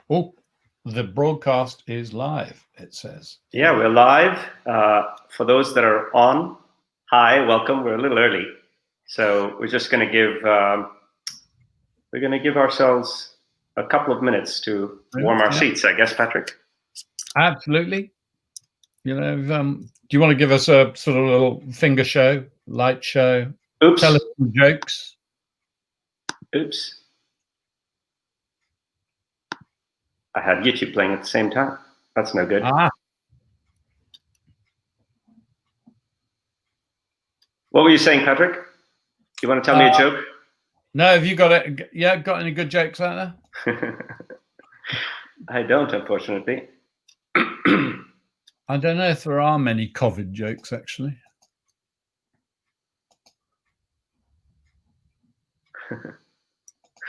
Oh, the broadcast is live, it says. Yeah, we're live. For those that are on, hi, welcome. We're a little early, so we're just going to give ourselves a couple of minutes to warm our seats, I guess, Patrick. Absolutely. You know, do you want to give us a sort of little finger show, light show? Oops. Tell us some jokes. Oops. I had YouTube playing at the same time. That's no good. What were you saying, Patrick? You want to tell me a joke? No, have you got it? Yeah, got any good jokes out there? I don't, unfortunately. I don't know if there are many COVID jokes, actually.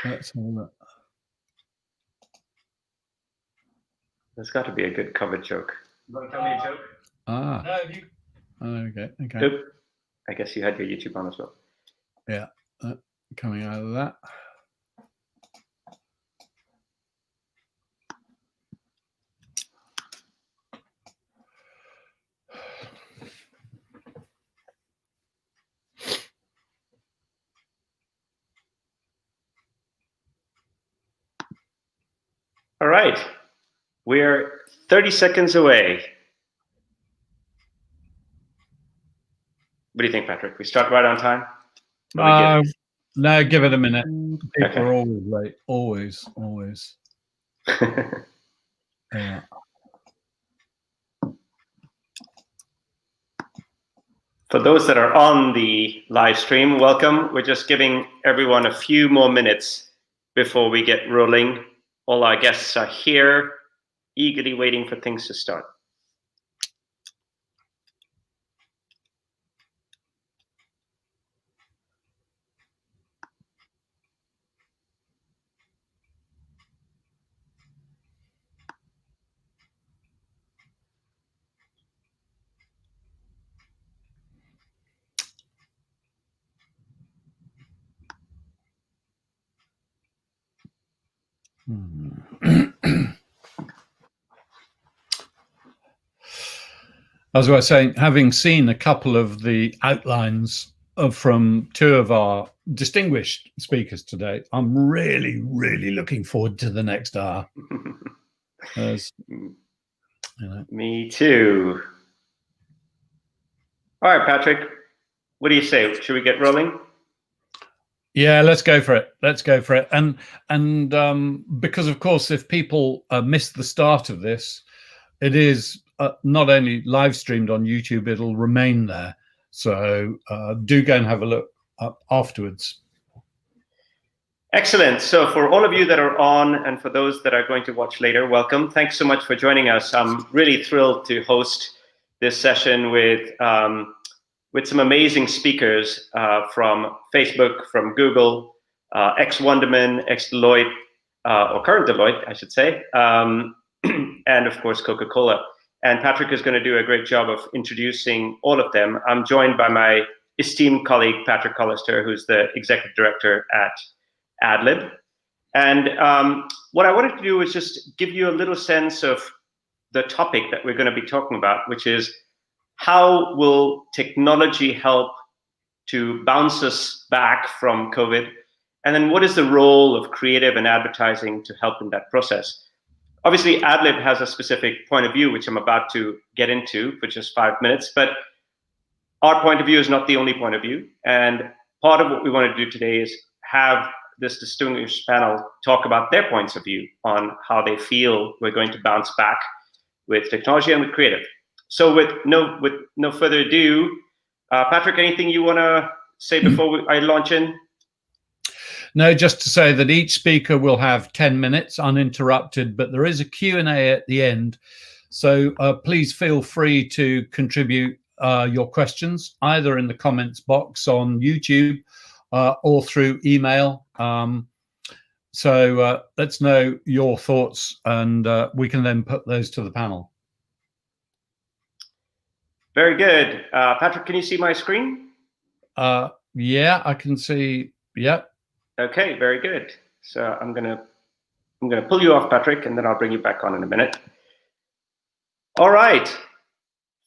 Let's have a look. There's got to be a good COVID joke. You want to tell me a joke? No, you. Oh, okay. Oop. I guess you had your YouTube on as well. Yeah, coming out of that. All right, we're 30 seconds away. What do you think, Patrick? We start right on time? No, give it a minute. People are always late. Always. Yeah. For those that are on the live stream, welcome. We're just giving everyone a few more minutes before we get rolling. All our guests are here, eagerly waiting for things to start. As I was saying, having seen a couple of the outlines from two of our distinguished speakers today, I'm really looking forward to the next hour. Me too. All right, Patrick, what do you say? Should we get rolling? Yeah, let's go for it. And because, of course, if people miss the start of this, it is not only live streamed on YouTube, it'll remain there. So do go and have a look afterwards. Excellent. So for all of you that are on and for those that are going to watch later, welcome. Thanks so much for joining us. I'm really thrilled to host this session with some amazing speakers from Facebook, from Google, ex-Wonderman, ex-Deloitte, or current Deloitte, I should say, and of course, Coca-Cola. And Patrick is going to do a great job of introducing all of them. I'm joined by my esteemed colleague, Patrick Hollister, who's the executive director at Ad-Lib. And what I wanted to do is just give you a little sense of the topic that we're going to be talking about, which is how will technology help to bounce us back from COVID? And then what is the role of creative and advertising to help in that process? Obviously, Ad-Lib has a specific point of view, which I'm about to get into for just 5 minutes, but our point of view is not the only point of view. And part of what we want to do today is have this distinguished panel talk about their points of view on how they feel we're going to bounce back with technology and with creative. So with no further ado, Patrick, anything you want to say before I launch in? No, just to say that each speaker will have 10 minutes uninterrupted, but there is a Q&A at the end. So please feel free to contribute your questions either in the comments box on YouTube or through email. So let's know your thoughts and we can then put those to the panel. Very good. Patrick, can you see my screen? Yeah, I can see. Yep. Okay, very good. So I'm going to I'm going to pull you off, Patrick, and then I'll bring you back on in a minute. All right.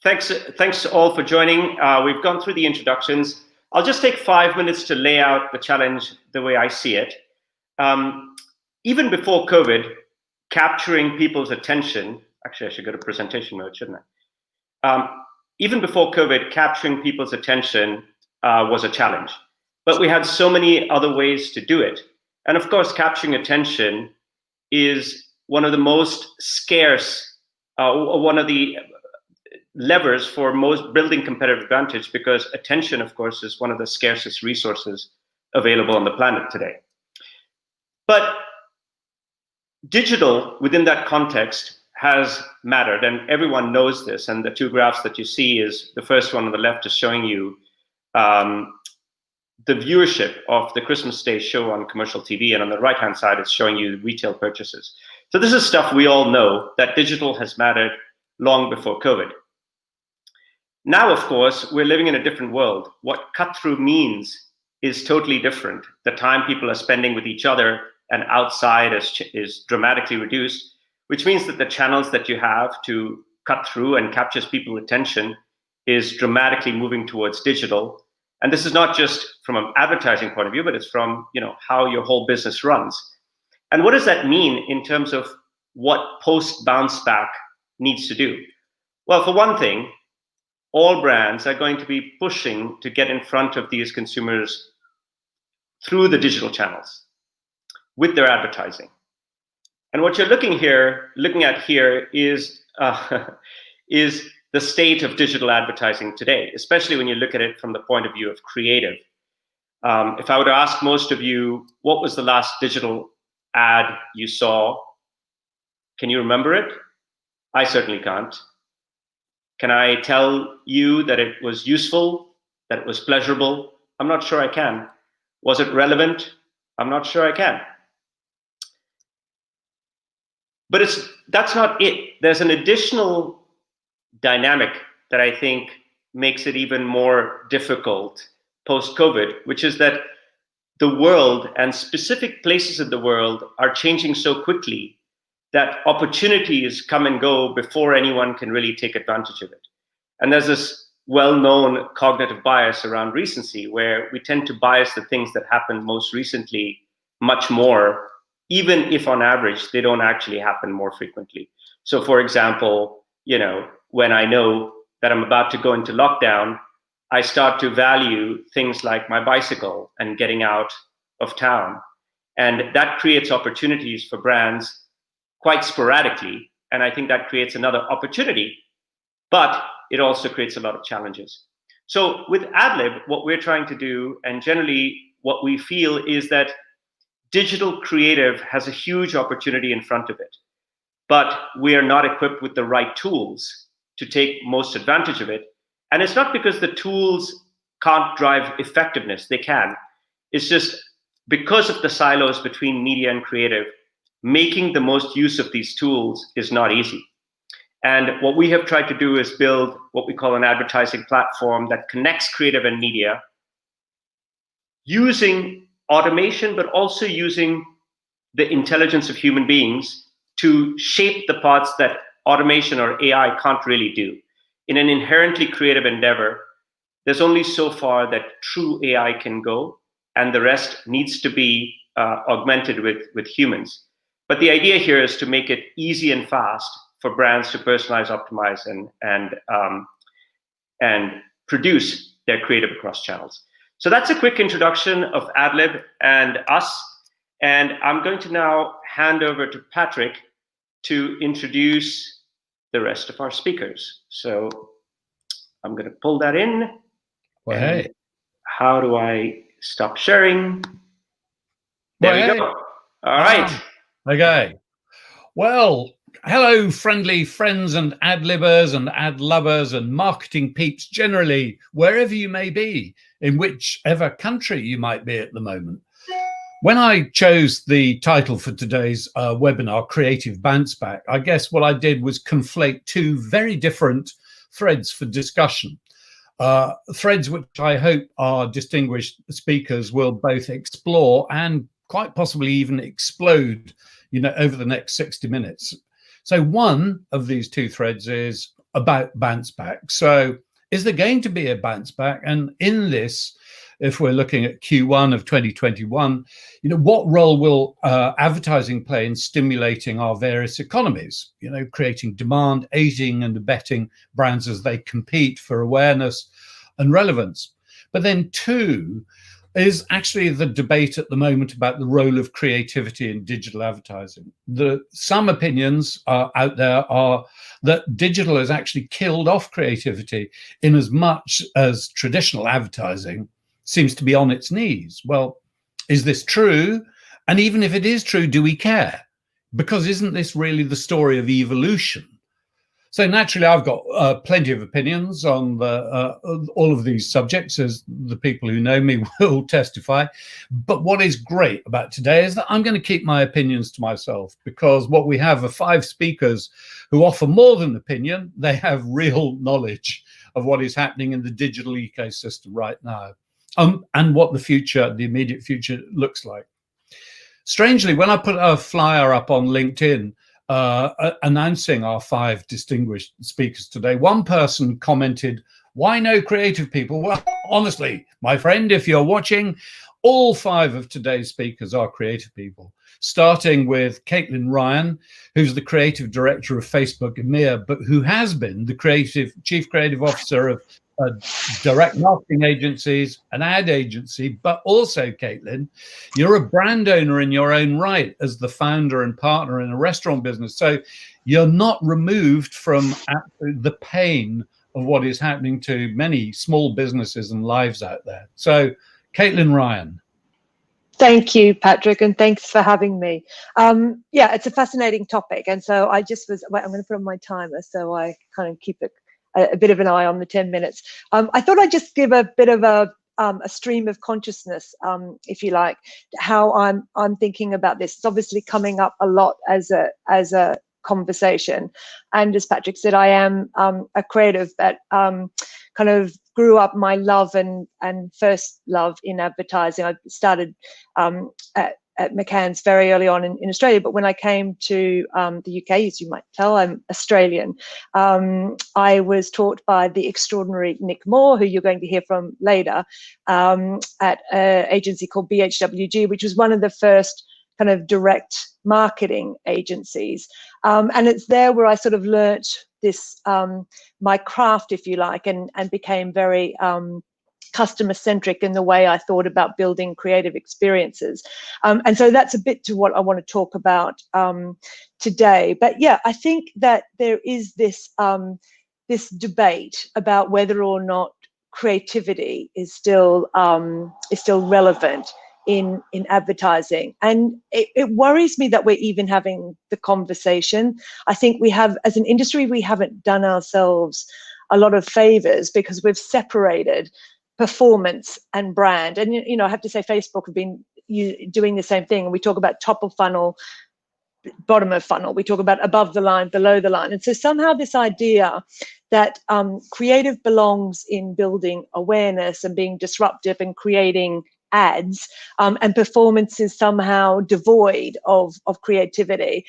Thanks all for joining. We've gone through the introductions. I'll just take 5 minutes to lay out the challenge the way I see it. Even before COVID, capturing people's attention, actually I should go to presentation mode, shouldn't I? Even before COVID, capturing people's attention was a challenge. But we had so many other ways to do it. And of course, capturing attention is one of the most scarce, one of the levers for most building competitive advantage, because attention, of course, is one of the scarcest resources available on the planet today. But digital, within that context, has mattered, and everyone knows this. And the two graphs that you see is the first one on the left is showing you the viewership of the Christmas Day show on commercial TV, and on the right-hand side, it's showing you retail purchases. So this is stuff we all know, that digital has mattered long before COVID. Now, of course, we're living in a different world. What cut-through means is totally different. The time people are spending with each other and outside is dramatically reduced, which means that the channels that you have to cut through and captures people's attention is dramatically moving towards digital. And this is not just from an advertising point of view, but it's from how your whole business runs. And what does that mean in terms of what post-Bounceback needs to do? Well, for one thing, all brands are going to be pushing to get in front of these consumers through the digital channels with their advertising. And what you're looking at here is the state of digital advertising today, especially when you look at it from the point of view of creative. If I were to ask most of you, what was the last digital ad you saw? Can you remember it? I certainly can't. Can I tell you that it was useful, that it was pleasurable? I'm not sure I can. Was it relevant? I'm not sure I can. But that's not it. There's an additional dynamic that I think makes it even more difficult post-COVID, which is that the world and specific places of the world are changing so quickly that opportunities come and go before anyone can really take advantage of it. And there's this well-known cognitive bias around recency, where we tend to bias the things that happened most recently much more, even if on average they don't actually happen more frequently. So for example, when I know that I'm about to go into lockdown, I start to value things like my bicycle and getting out of town. And that creates opportunities for brands quite sporadically. And I think that creates another opportunity, but it also creates a lot of challenges. So with Ad-Lib, what we're trying to do, and generally what we feel, is that digital creative has a huge opportunity in front of it, but we are not equipped with the right tools to take most advantage of it. And it's not because the tools can't drive effectiveness, they can. It's just because of the silos between media and creative, making the most use of these tools is not easy. And what we have tried to do is build what we call an advertising platform that connects creative and media using automation, but also using the intelligence of human beings to shape the parts that automation or AI can't really do. In an inherently creative endeavor, there's only so far that true AI can go, and the rest needs to be augmented with humans. But the idea here is to make it easy and fast for brands to personalize, optimize, and produce their creative across channels. So that's a quick introduction of Ad-Lib and us. And I'm going to now hand over to Patrick to introduce the rest of our speakers. So I'm going to pull that in. Well, hey. How do I stop sharing? There we go. All right. Okay. Well, hello, friendly friends and ad-libbers and ad-lubbers and marketing peeps generally, wherever you may be, in whichever country you might be at the moment. When I chose the title for today's webinar, Creative Bounceback, I guess what I did was conflate two very different threads for discussion. Threads which I hope our distinguished speakers will both explore and quite possibly even explode over the next 60 minutes. So one of these two threads is about Bounceback. So is there going to be a Bounceback? And in this, if we're looking at Q1 of 2021, what role will advertising play in stimulating our various economies, creating demand, aiding and abetting brands as they compete for awareness and relevance? But then two is actually the debate at the moment about the role of creativity in digital advertising. Some opinions out there are that digital has actually killed off creativity in as much as traditional advertising seems to be on its knees. Well, is this true? And even if it is true, do we care? Because isn't this really the story of evolution? So naturally, I've got plenty of opinions on all of these subjects, as the people who know me will testify. But what is great about today is that I'm going to keep my opinions to myself, because what we have are 5 speakers who offer more than opinion. They have real knowledge of what is happening in the digital ecosystem right now, and what the immediate future looks like. Strangely, when I put a flyer up on LinkedIn, announcing our 5 distinguished speakers today, one person commented, "Why no creative people?" Well, honestly, my friend, if you're watching, all 5 of today's speakers are creative people, starting with Caitlin Ryan, who's the creative director of Facebook EMEA, but who has been the chief creative officer of direct marketing agencies, an ad agency. But also, Caitlin, you're a brand owner in your own right as the founder and partner in a restaurant business. So you're not removed from the pain of what is happening to many small businesses and lives out there. So Caitlin Ryan. Thank you, Patrick, and thanks for having me. Yeah, it's a fascinating topic. And so I'm going to put on my timer so I kind of keep a bit of an eye on the 10 minutes. I thought I'd just give a bit of a stream of consciousness, if you like, how I'm thinking about this. It's obviously coming up a lot as a conversation. And as Patrick said, I am a creative that kind of grew up my love and first love in advertising. I started at McCann's very early on in Australia, but when I came to the UK, as you might tell, I'm Australian. I was taught by the extraordinary Nick Moore, who you're going to hear from later, at an agency called BHWG, which was one of the first kind of direct marketing agencies. And it's there where I sort of learnt this, my craft, if you like, and became very customer centric in the way I thought about building creative experiences. And so that's a bit to what I want to talk about today. But yeah, I think that there is this debate about whether or not creativity is still relevant in advertising, and it worries me that we're even having the conversation. I think we have, as an industry, we haven't done ourselves a lot of favors because we've separated performance and brand. And I have to say, Facebook have been doing the same thing. And we talk about top of funnel, bottom of funnel. We talk about above the line, below the line. And so somehow this idea that creative belongs in building awareness and being disruptive and creating ads, and performance is somehow devoid of creativity,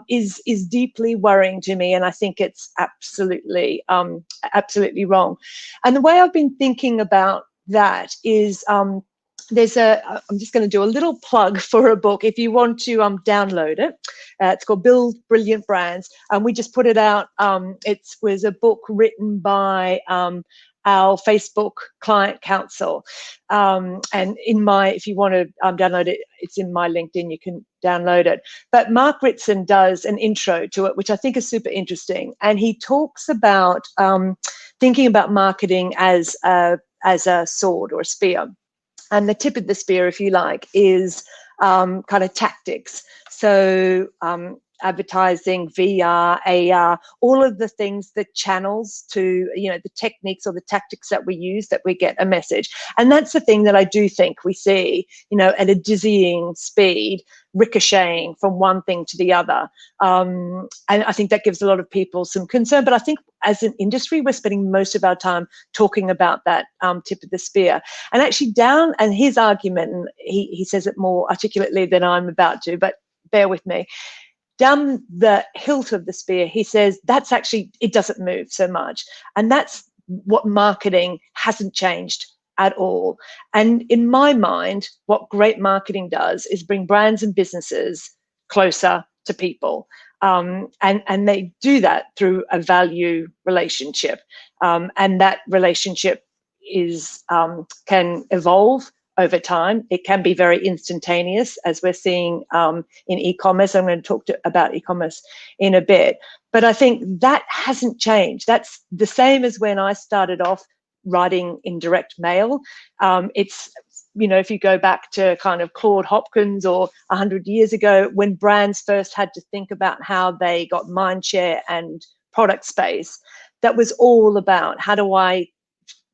is deeply worrying to me, and I think it's absolutely wrong. And the way I've been thinking about that is, I'm just going to do a little plug for a book. If you want to download it, it's called Build Brilliant Brands, and we just put it out. It was a book written by our Facebook client council, and if you want to download it, it's in my LinkedIn. You can download it. But Mark Ritson does an intro to it, which I think is super interesting, and he talks about thinking about marketing as a sword or a spear. And the tip of the spear, if you like, is kind of tactics. So advertising, VR, AR, all of the things, the channels to, the techniques or the tactics that we use, that we get a message. And that's the thing that I do think we see, at a dizzying speed, ricocheting from one thing to the other. And I think that gives a lot of people some concern. But I think as an industry, we're spending most of our time talking about that tip of the spear. And actually and his argument, and he says it more articulately than I'm about to, but bear with me. Down the hilt of the spear, he says that's actually, it doesn't move so much. And that's what marketing hasn't changed at all. And in my mind, what great marketing does is bring brands and businesses closer to people. And they do that through a value relationship. And that relationship is can evolve over time. It can be very instantaneous, as we're seeing in e-commerce. I'm going to talk about e-commerce in a bit. But I think that hasn't changed. That's the same as when I started off writing in direct mail. It's, you know, if you go back to kind of Claude Hopkins or 100 years ago, when brands first had to think about how they got mind share and product space, that was all about how do I,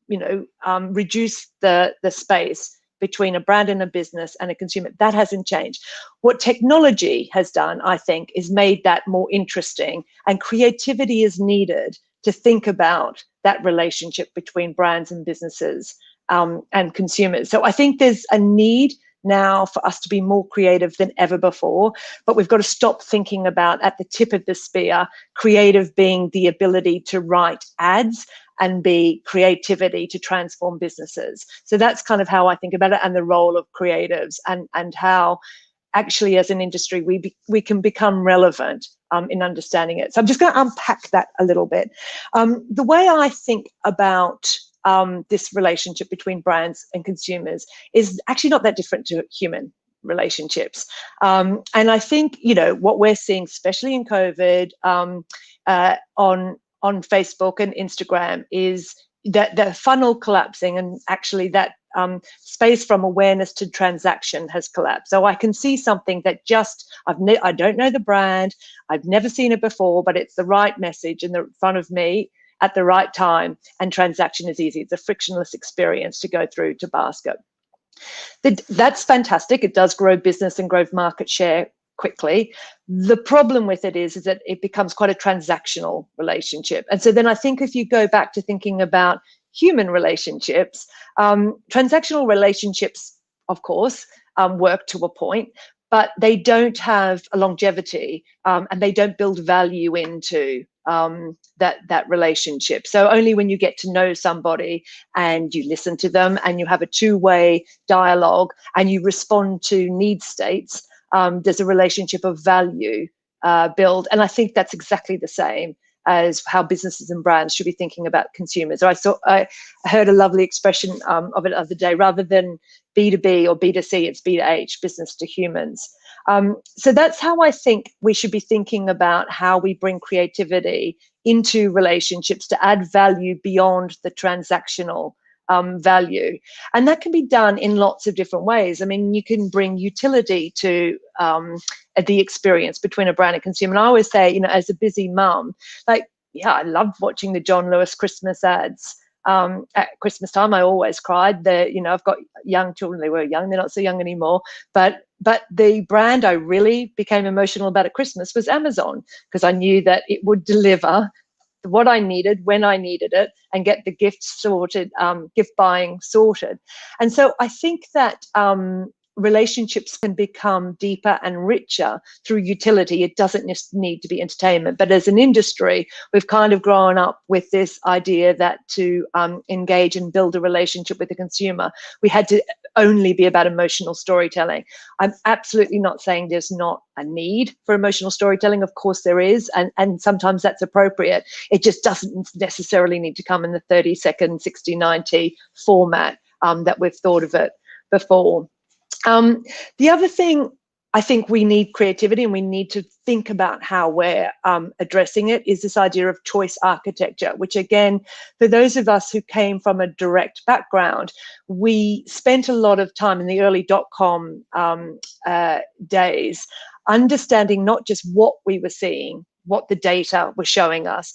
you know, reduce the space between a brand and a business and a consumer. That hasn't changed. What technology has done, I think, is made that more interesting, and creativity is needed to think about that relationship between brands and businesses and consumers. So I think there's a need now for us to be more creative than ever before, but we've got to stop thinking about, at the tip of the spear, creative being the ability to write ads and be creativity to transform businesses. So that's kind of how I think about it, and the role of creatives, and how actually as an industry we can become relevant in understanding it. So I'm just going to unpack that a little bit. The way I think about this relationship between brands and consumers is actually not that different to human relationships. And I think, you know, what we're seeing, especially in COVID, on Facebook and Instagram, is that the funnel collapsing, and actually that space from awareness to transaction has collapsed. So I can see something that just, I don't know the brand, I've never seen it before, but it's the right message in the front of me at the right time, and transaction is easy. It's a frictionless experience to go through to basket. That's fantastic. It does grow business and grow market share quickly. The problem with it is that it becomes quite a transactional relationship. And so then I think if you go back to thinking about human relationships, transactional relationships, of course, work to a point, but they don't have a longevity, and they don't build value into that relationship. So only when you get to know somebody and you listen to them and you have a two-way dialogue and you respond to need states, there's a relationship of value build. And I think that's exactly the same as how businesses and brands should be thinking about consumers. I heard a lovely expression of it the other day: rather than B2B or B2C, it's B2H, business to humans. So that's how I think we should be thinking about how we bring creativity into relationships to add value beyond the transactional value. And that can be done in lots of different ways. I mean, you can bring utility to the experience between a brand and consumer. And I always say, you know, as a busy mum, like, yeah, I loved watching the John Lewis Christmas ads. At Christmas time, I always cried. You know, I've got young children. They were young. They're not so young anymore. But the brand I really became emotional about at Christmas was Amazon, because I knew that it would deliver what I needed when I needed it and get the gift sorted, gift buying sorted. And so I think that relationships can become deeper and richer through utility. It doesn't just need to be entertainment. But as an industry, we've kind of grown up with this idea that to engage and build a relationship with the consumer, we had to only be about emotional storytelling. I'm absolutely not saying there's not a need for emotional storytelling. Of course there is, and sometimes that's appropriate. It just doesn't necessarily need to come in the 30-second, 60-90 format that we've thought of it before. The other thing, I think we need creativity, and we need to think about how we're addressing it, is this idea of choice architecture, which again, for those of us who came from a direct background, we spent a lot of time in the early .com days understanding not just what we were seeing, what the data was showing us,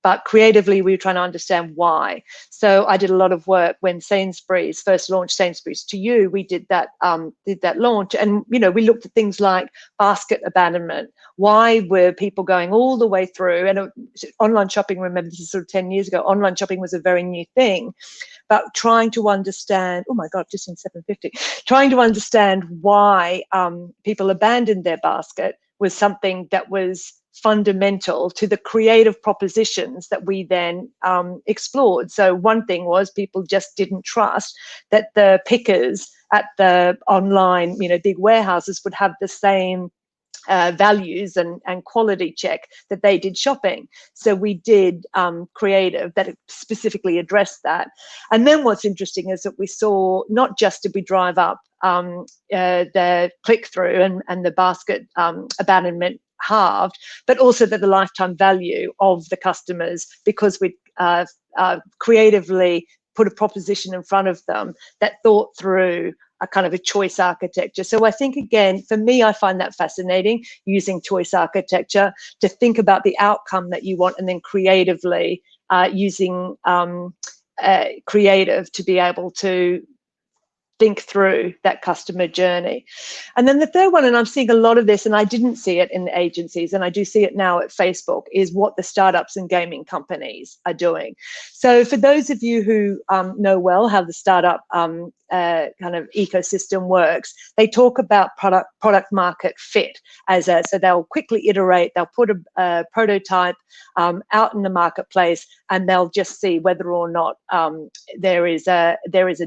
but creatively we were trying to understand why. So I did a lot of work when Sainsbury's first launched Sainsbury's To You. We did that launch, and you know, we looked at things like basket abandonment. Why were people going all the way through? And online shopping, remember, this is sort of 10 years ago. Online shopping was a very new thing, but trying to understand, oh my God, just in 7:50, trying to understand why people abandoned their basket was something that was fundamental to the creative propositions that we then explored. So one thing was people just didn't trust that the pickers at the online, big warehouses would have the same values and quality check that they did shopping. So we did creative that specifically addressed that. And then what's interesting is that we saw, not just did we drive up the click-through and the basket abandonment halved, but also that the lifetime value of the customers, because we creatively put a proposition in front of them that thought through a kind of a choice architecture. So I think, again, for me, I find that fascinating, using choice architecture to think about the outcome that you want, and then creatively using creative to be able to think through that customer journey. And then the third one, and I'm seeing a lot of this, and I didn't see it in the agencies, and I do see it now at Facebook, is what the startups and gaming companies are doing. So for those of you who know well how the startup kind of ecosystem works, they talk about product market fit so they'll quickly iterate, they'll put a prototype out in the marketplace, and they'll just see whether or not there is a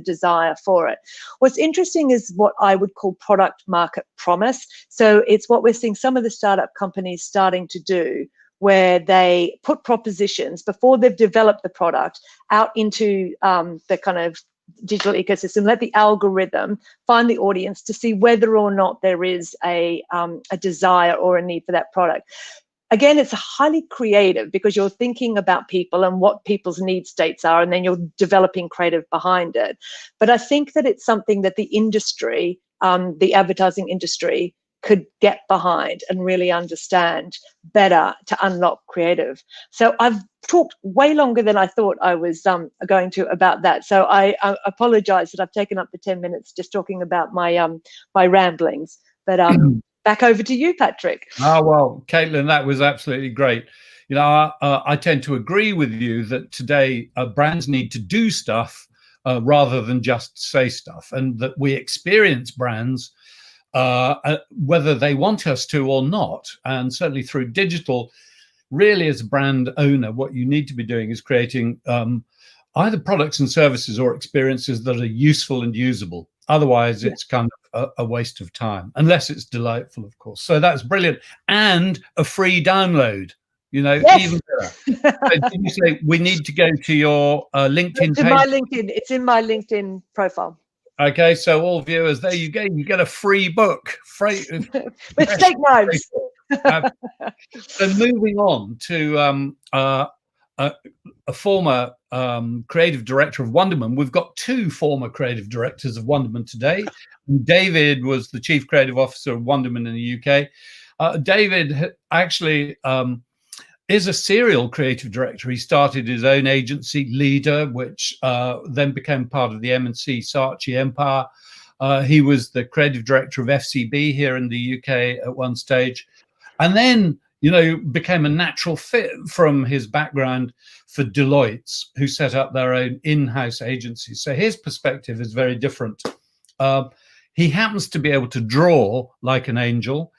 desire for it. What's interesting is what I would call product market promise. So it's what we're seeing some of the startup companies starting to do, where they put propositions before they've developed the product out into the kind of digital ecosystem, let the algorithm find the audience to see whether or not there is a desire or a need for that product. Again, it's highly creative because you're thinking about people and what people's need states are, and then you're developing creative behind it. But I think that it's something that the industry, the advertising industry, could get behind and really understand better to unlock creative. So I've talked way longer than I thought I was going to about that. So I apologize that I've taken up the 10 minutes just talking about my my ramblings. But back over to you, Patrick. Oh, well, Caitlin, that was absolutely great. I tend to agree with you that today brands need to do stuff rather than just say stuff, and that we experience brands whether they want us to or not. And certainly through digital, really as a brand owner, what you need to be doing is creating either products and services or experiences that are useful and usable. Otherwise, it's kind of a waste of time, unless it's delightful, of course. So that's brilliant. And a free download, Yes. even better. So did you say we need to go to your LinkedIn page? It's in my LinkedIn profile. Okay, so all viewers, there you go. You get a free book. Free with steak knives. So moving on to a former creative director of Wonderman. We've got two former creative directors of Wonderman today. David was the chief creative officer of Wonderman in the UK. David actually is a serial creative director. He started his own agency, Leader, which then became part of the M&C Saatchi empire. He was the creative director of FCB here in the UK at one stage, and then became a natural fit from his background for Deloitte, who set up their own in-house agency. So his perspective is very different. He happens to be able to draw like an angel.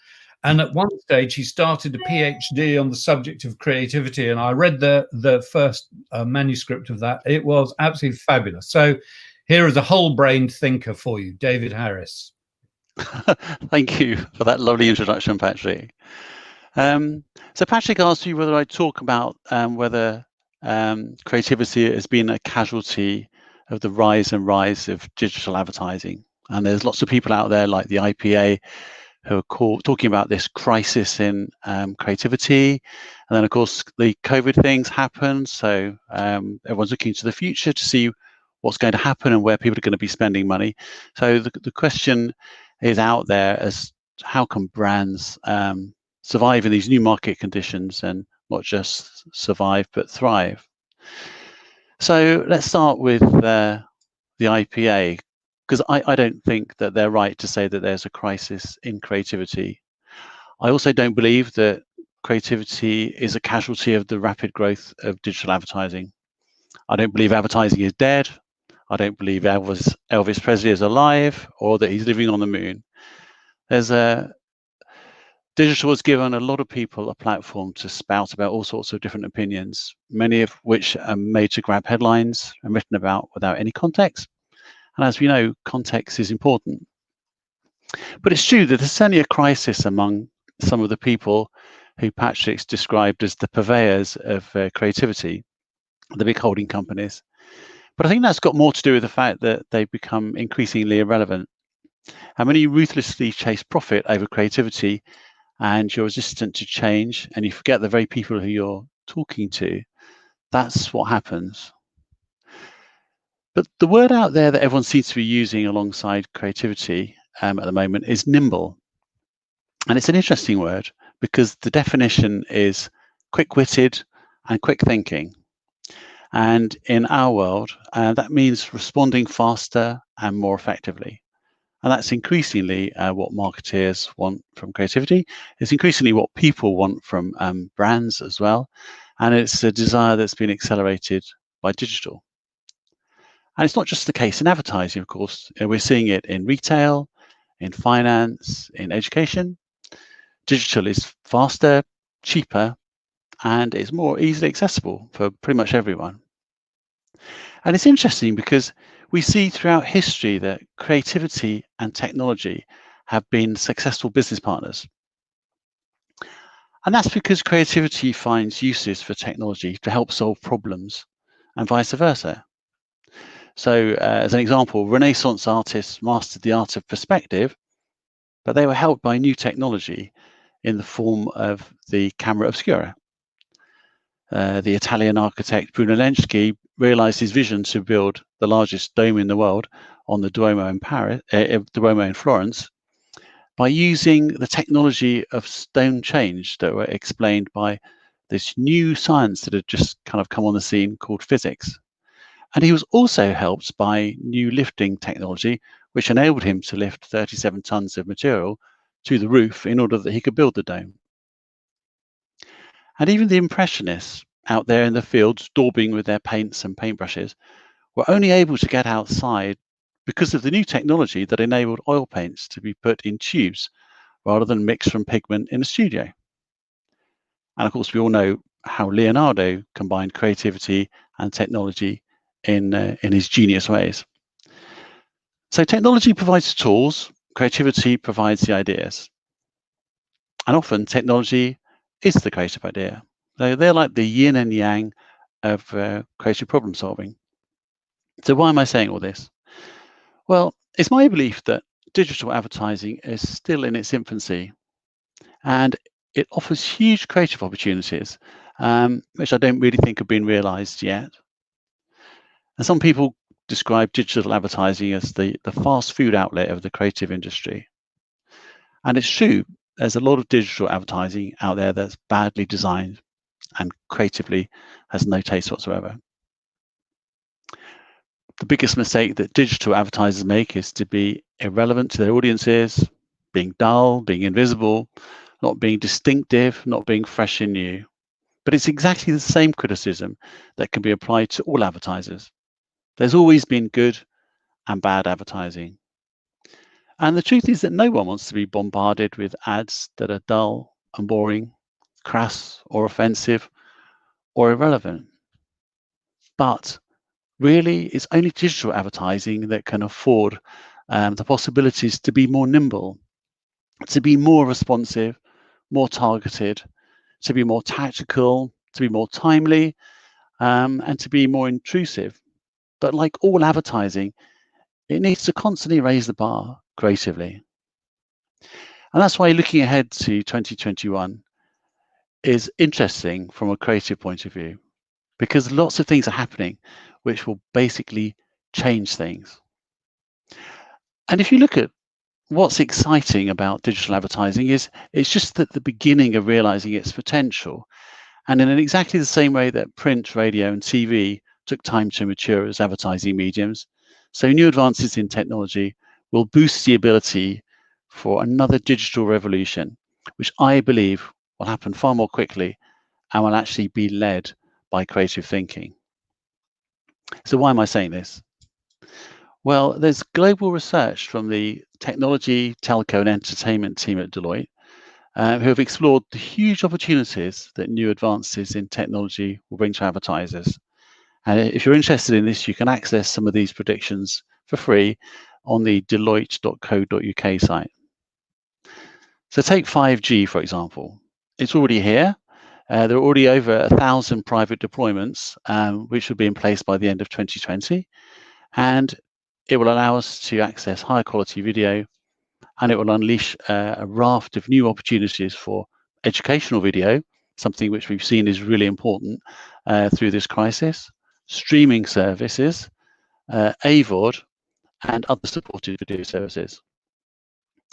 And at one stage, he started a PhD on the subject of creativity. And I read the first manuscript of that. It was absolutely fabulous. So here is a whole-brained thinker for you, David Harris. Thank you for that lovely introduction, Patrick. So Patrick asked you whether I talk about whether creativity has been a casualty of the rise of digital advertising. And there's lots of people out there like the IPA who are talking about this crisis in creativity. And then, of course, the COVID things happen. So everyone's looking to the future to see what's going to happen and where people are going to be spending money. So the question is out there as how can brands survive in these new market conditions and not just survive but thrive. So let's start with the IPA, because I don't think that they're right to say that there's a crisis in creativity. I also don't believe that creativity is a casualty of the rapid growth of digital advertising. I don't believe advertising is dead. I don't believe Elvis Presley is alive or that he's living on the moon. Digital has given a lot of people a platform to spout about all sorts of different opinions, many of which are made to grab headlines and written about without any context. And as we know, context is important. But it's true that there's certainly a crisis among some of the people who Patrick's described as the purveyors of creativity, the big holding companies. But I think that's got more to do with the fact that they've become increasingly irrelevant. And when you ruthlessly chase profit over creativity and you're resistant to change and you forget the very people who you're talking to, that's what happens. But the word out there that everyone seems to be using alongside creativity at the moment is nimble. And it's an interesting word because the definition is quick-witted and quick thinking. And in our world, that means responding faster and more effectively. And that's increasingly what marketeers want from creativity. It's increasingly what people want from brands as well. And it's a desire that's been accelerated by digital. And it's not just the case in advertising, of course. We're seeing it in retail, in finance, in education. Digital is faster, cheaper, and it's more easily accessible for pretty much everyone. And it's interesting because we see throughout history that creativity and technology have been successful business partners. And that's because creativity finds uses for technology to help solve problems and vice versa. So as an example, Renaissance artists mastered the art of perspective, but they were helped by new technology in the form of the camera obscura. The Italian architect Brunelleschi realized his vision to build the largest dome in the world on the Duomo in Florence by using the technology of stone change that were explained by this new science that had just kind of come on the scene called physics. And he was also helped by new lifting technology, which enabled him to lift 37 tons of material to the roof in order that he could build the dome. And even the Impressionists out there in the fields, daubing with their paints and paintbrushes, were only able to get outside because of the new technology that enabled oil paints to be put in tubes rather than mixed from pigment in a studio. And of course, we all know how Leonardo combined creativity and technology in his genius ways. So technology provides the tools, creativity provides the ideas. And often technology is the creative idea. They're like the yin and yang of creative problem solving. So why am I saying all this? Well, it's my belief that digital advertising is still in its infancy and it offers huge creative opportunities, which I don't really think have been realized yet. And some people describe digital advertising as the fast food outlet of the creative industry. And it's true, there's a lot of digital advertising out there that's badly designed and creatively has no taste whatsoever. The biggest mistake that digital advertisers make is to be irrelevant to their audiences, being dull, being invisible, not being distinctive, not being fresh and new. But it's exactly the same criticism that can be applied to all advertisers. There's always been good and bad advertising. And the truth is that no one wants to be bombarded with ads that are dull and boring, crass or offensive or irrelevant. But really, it's only digital advertising that can afford the possibilities to be more nimble, to be more responsive, more targeted, to be more tactical, to be more timely, and to be more intrusive. But like all advertising, it needs to constantly raise the bar creatively. And that's why looking ahead to 2021 is interesting from a creative point of view, because lots of things are happening which will basically change things. And if you look at what's exciting about digital advertising is it's just at the beginning of realizing its potential. And in exactly the same way that print, radio, and TV took time to mature as advertising mediums, so new advances in technology will boost the ability for another digital revolution, which I believe will happen far more quickly and will actually be led by creative thinking. So why am I saying this? Well, there's global research from the technology, telco, and entertainment team at Deloitte who have explored the huge opportunities that new advances in technology will bring to advertisers. And if you're interested in this, you can access some of these predictions for free on the deloitte.co.uk site. So take 5G, for example. It's already here. There are already over 1,000 private deployments, which will be in place by the end of 2020. And it will allow us to access higher quality video, and it will unleash a raft of new opportunities for educational video, something which we've seen is really important through this crisis, streaming services, AVOD, and other supported video services.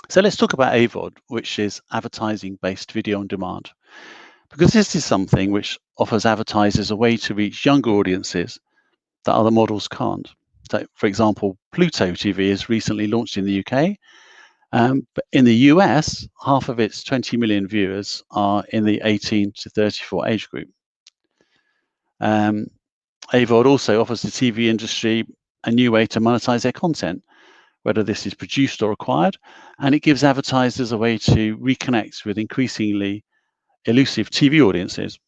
So let's talk about AVOD, which is advertising-based video on demand, because this is something which offers advertisers a way to reach younger audiences that other models can't. So, for example, Pluto TV has recently launched in the UK, but in the US, half of its 20 million viewers are in the 18 to 34 age group. AVOD also offers the TV industry a new way to monetize their content, whether this is produced or acquired, and it gives advertisers a way to reconnect with increasingly elusive TV audiences,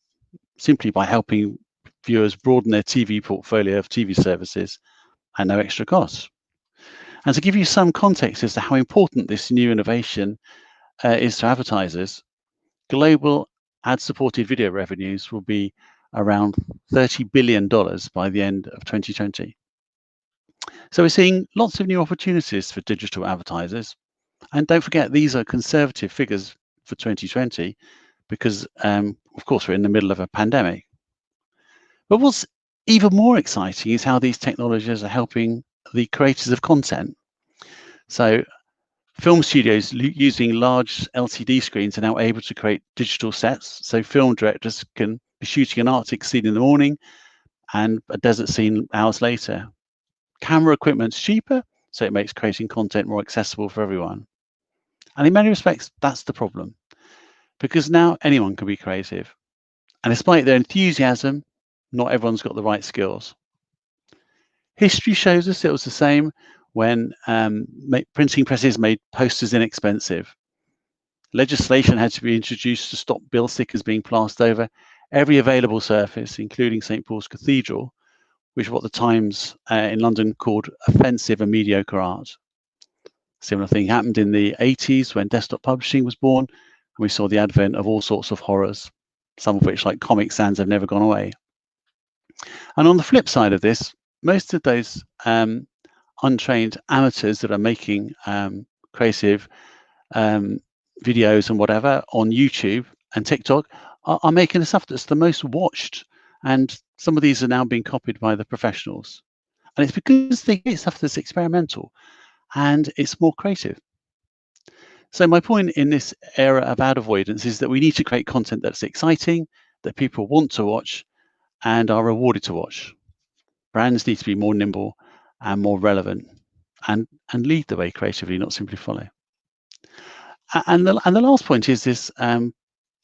simply by helping viewers broaden their TV portfolio of TV services at no extra cost. And to give you some context as to how important this new innovation is to advertisers, global ad-supported video revenues will be around $30 billion by the end of 2020. So we're seeing lots of new opportunities for digital advertisers. And don't forget, these are conservative figures for 2020 because, of course, we're in the middle of a pandemic. But what's even more exciting is how these technologies are helping the creators of content. So film studios using large LCD screens are now able to create digital sets. So film directors can be shooting an Arctic scene in the morning and a desert scene hours later. Camera equipment's cheaper, so it makes creating content more accessible for everyone. And in many respects, that's the problem, because now anyone can be creative. And despite their enthusiasm, not everyone's got the right skills. History shows us it was the same when printing presses made posters inexpensive. Legislation had to be introduced to stop bill stickers being plastered over every available surface, including St. Paul's Cathedral, which is what the Times in London called offensive and mediocre art. Similar thing happened in the 80s when desktop publishing was born, and we saw the advent of all sorts of horrors, some of which, like Comic Sans, have never gone away. And on the flip side of this, most of those untrained amateurs that are making creative videos and whatever on YouTube and TikTok are making the stuff that's the most watched. And some of these are now being copied by the professionals. And it's because they get stuff that's experimental and it's more creative. So my point in this era of ad avoidance is that we need to create content that's exciting, that people want to watch and are rewarded to watch. Brands need to be more nimble and more relevant and lead the way creatively, not simply follow. And the last point is this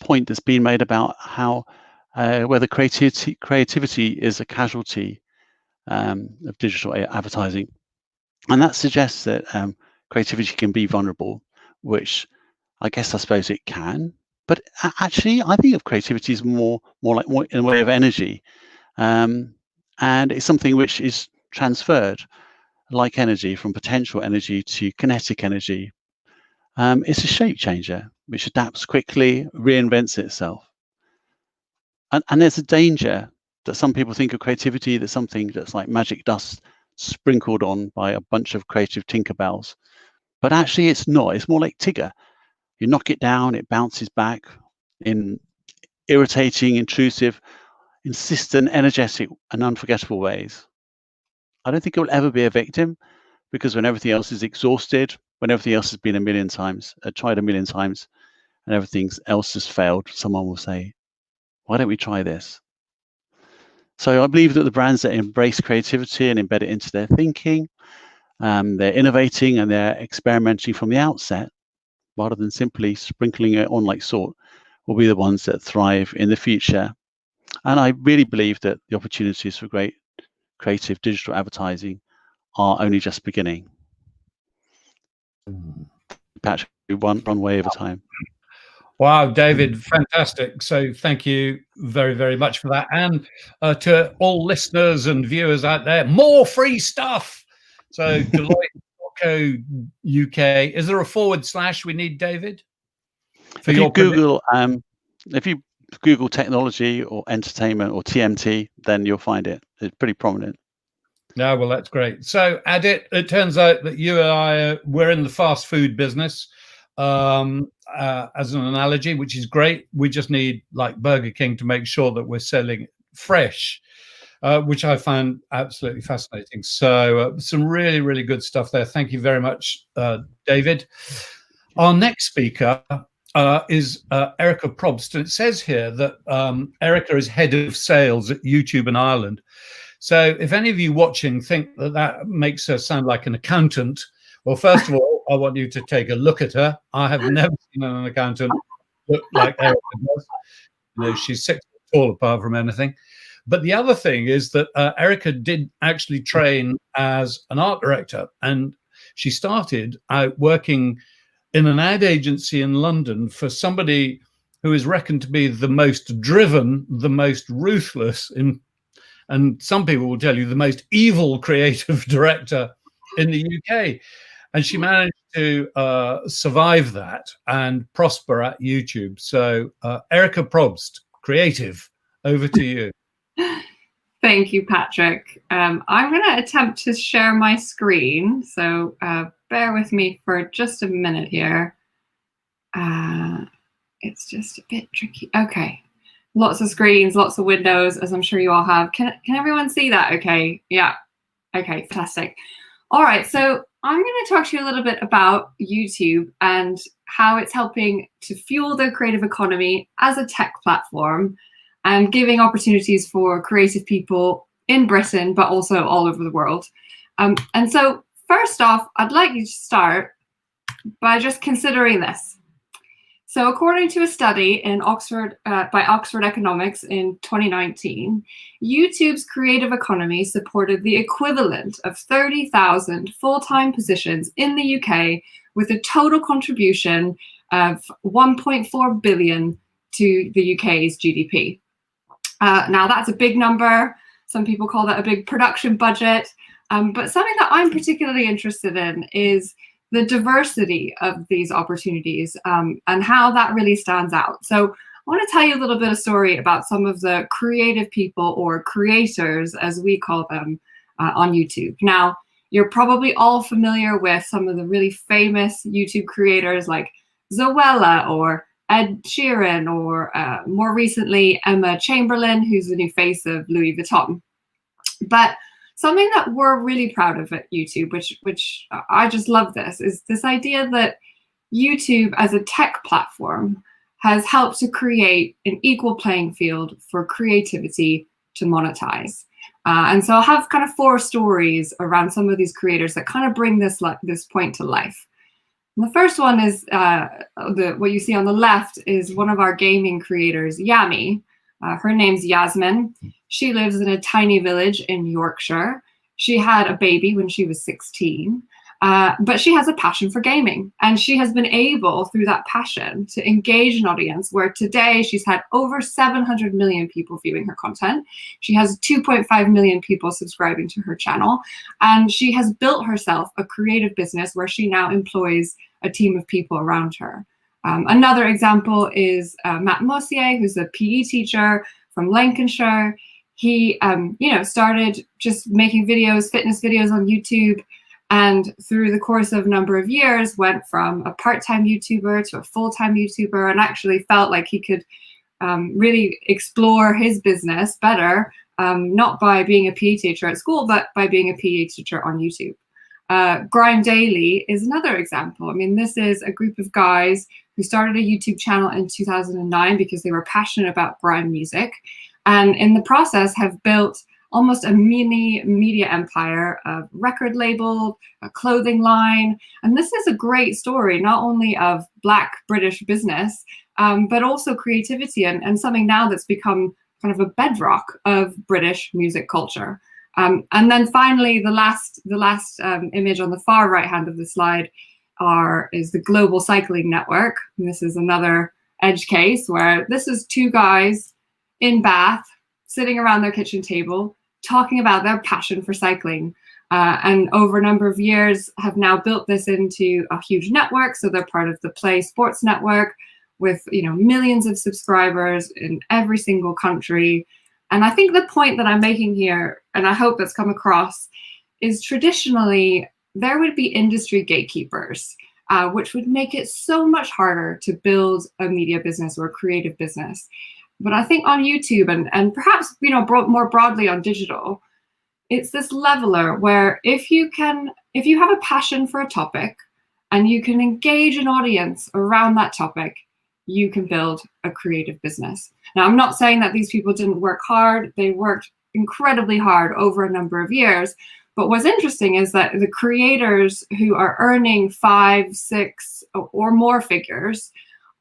point that's been made about how whether creativity is a casualty of digital advertising. And that suggests that creativity can be vulnerable, which I suppose it can. But actually, I think of creativity as more in a way of energy. And it's something which is transferred like energy from potential energy to kinetic energy. It's a shape changer which adapts quickly, reinvents itself. And there's a danger that some people think of creativity as something that's like magic dust sprinkled on by a bunch of creative Tinkerbells. But actually it's not. It's more like Tigger. You knock it down, it bounces back in irritating, intrusive, insistent, energetic, and unforgettable ways. I don't think it will ever be a victim, because when everything else is exhausted, when everything else has been tried a million times, and everything else has failed, someone will say, why don't we try this? So I believe that the brands that embrace creativity and embed it into their thinking, they're innovating and they're experimenting from the outset, rather than simply sprinkling it on like salt, will be the ones that thrive in the future. And I really believe that the opportunities for great creative digital advertising are only just beginning. Patrick, one way over time. Wow, David, fantastic. So thank you very, very much for that. And to all listeners and viewers out there, more free stuff. So Deloitte.co UK. Is there a / we need, David? For If your you Google technology or entertainment or TMT, then you'll find it. It's pretty prominent. No, well, that's great. So, it turns out that you and I, we're in the fast food business, as an analogy, which is great. We just need, like Burger King, to make sure that we're selling fresh, which I found absolutely fascinating. So, some really, really good stuff there. Thank you very much, David. Our next speaker is Erica Probst. And it says here that Erica is head of sales at YouTube in Ireland. So if any of you watching think that that makes her sound like an accountant, well, first of all, I want you to take a look at her. I have never seen an accountant look like Erica does. You know, she's 6 foot tall apart from anything. But the other thing is that Erica did actually train as an art director, and she started out working in an ad agency in London for somebody who is reckoned to be the most driven, the most ruthless, and some people will tell you the most evil creative director in the UK. And she managed to survive that and prosper at YouTube. So Erica Probst, creative, over to you. Thank you, Patrick. I'm going to attempt to share my screen. So bear with me for just a minute here. It's just a bit tricky. Okay. Lots of screens, lots of windows, as I'm sure you all have. Can everyone see that? Okay. Yeah. Okay. Fantastic. All right. So I'm going to talk to you a little bit about YouTube and how it's helping to fuel the creative economy as a tech platform and giving opportunities for creative people in Britain, but also all over the world. And so first off, I'd like you to start by just considering this. So according to a study in Oxford by Oxford Economics in 2019, YouTube's creative economy supported the equivalent of 30,000 full-time positions in the UK with a total contribution of 1.4 billion to the UK's GDP. Now that's a big number. Some people call that a big production budget. But something that I'm particularly interested in is the diversity of these opportunities and how that really stands out. So I want to tell you a little bit of story about some of the creative people, or creators as we call them, on YouTube. Now, you're probably all familiar with some of the really famous YouTube creators like Zoella or Ed Sheeran, or more recently, Emma Chamberlain, who's the new face of Louis Vuitton. But something that we're really proud of at YouTube, which I just love this, is this idea that YouTube as a tech platform has helped to create an equal playing field for creativity to monetize. And so I'll have kind of 4 stories around some of these creators that kind of bring this point to life. And the first one is what you see on the left is one of our gaming creators, Yami. Her name's Yasmin. She lives in a tiny village in Yorkshire. She had a baby when she was 16, but she has a passion for gaming. And she has been able, through that passion, to engage an audience where today she's had over 700 million people viewing her content. She has 2.5 million people subscribing to her channel. And she has built herself a creative business where she now employs a team of people around her. Another example is Matt Mossier, who's a PE teacher from Lancashire. He, started just making videos, fitness videos on YouTube, and through the course of a number of years, went from a part-time YouTuber to a full-time YouTuber, and actually felt like he could really explore his business better, not by being a PE teacher at school, but by being a PE teacher on YouTube. Grime Daily is another example. I mean, this is a group of guys who started a YouTube channel in 2009 because they were passionate about grime music, and in the process have built almost a mini media empire, a record label, a clothing line. And this is a great story, not only of Black British business, but also creativity and something now that's become kind of a bedrock of British music culture. And then finally, the last image on the far right hand of the slide is the Global Cycling Network. And this is another edge case where this is two guys in Bath sitting around their kitchen table talking about their passion for cycling. And over a number of years have now built this into a huge network. So they're part of the Play Sports Network with millions of subscribers in every single country. And I think the point that I'm making here, and I hope that's come across, is traditionally there would be industry gatekeepers, which would make it so much harder to build a media business or a creative business. But I think on YouTube and perhaps more broadly on digital, it's this leveler where if you have a passion for a topic and you can engage an audience around that topic, you can build a creative business. Now, I'm not saying that these people didn't work hard. They worked incredibly hard over a number of years. But what's interesting is that the creators who are earning 5, 6, or more figures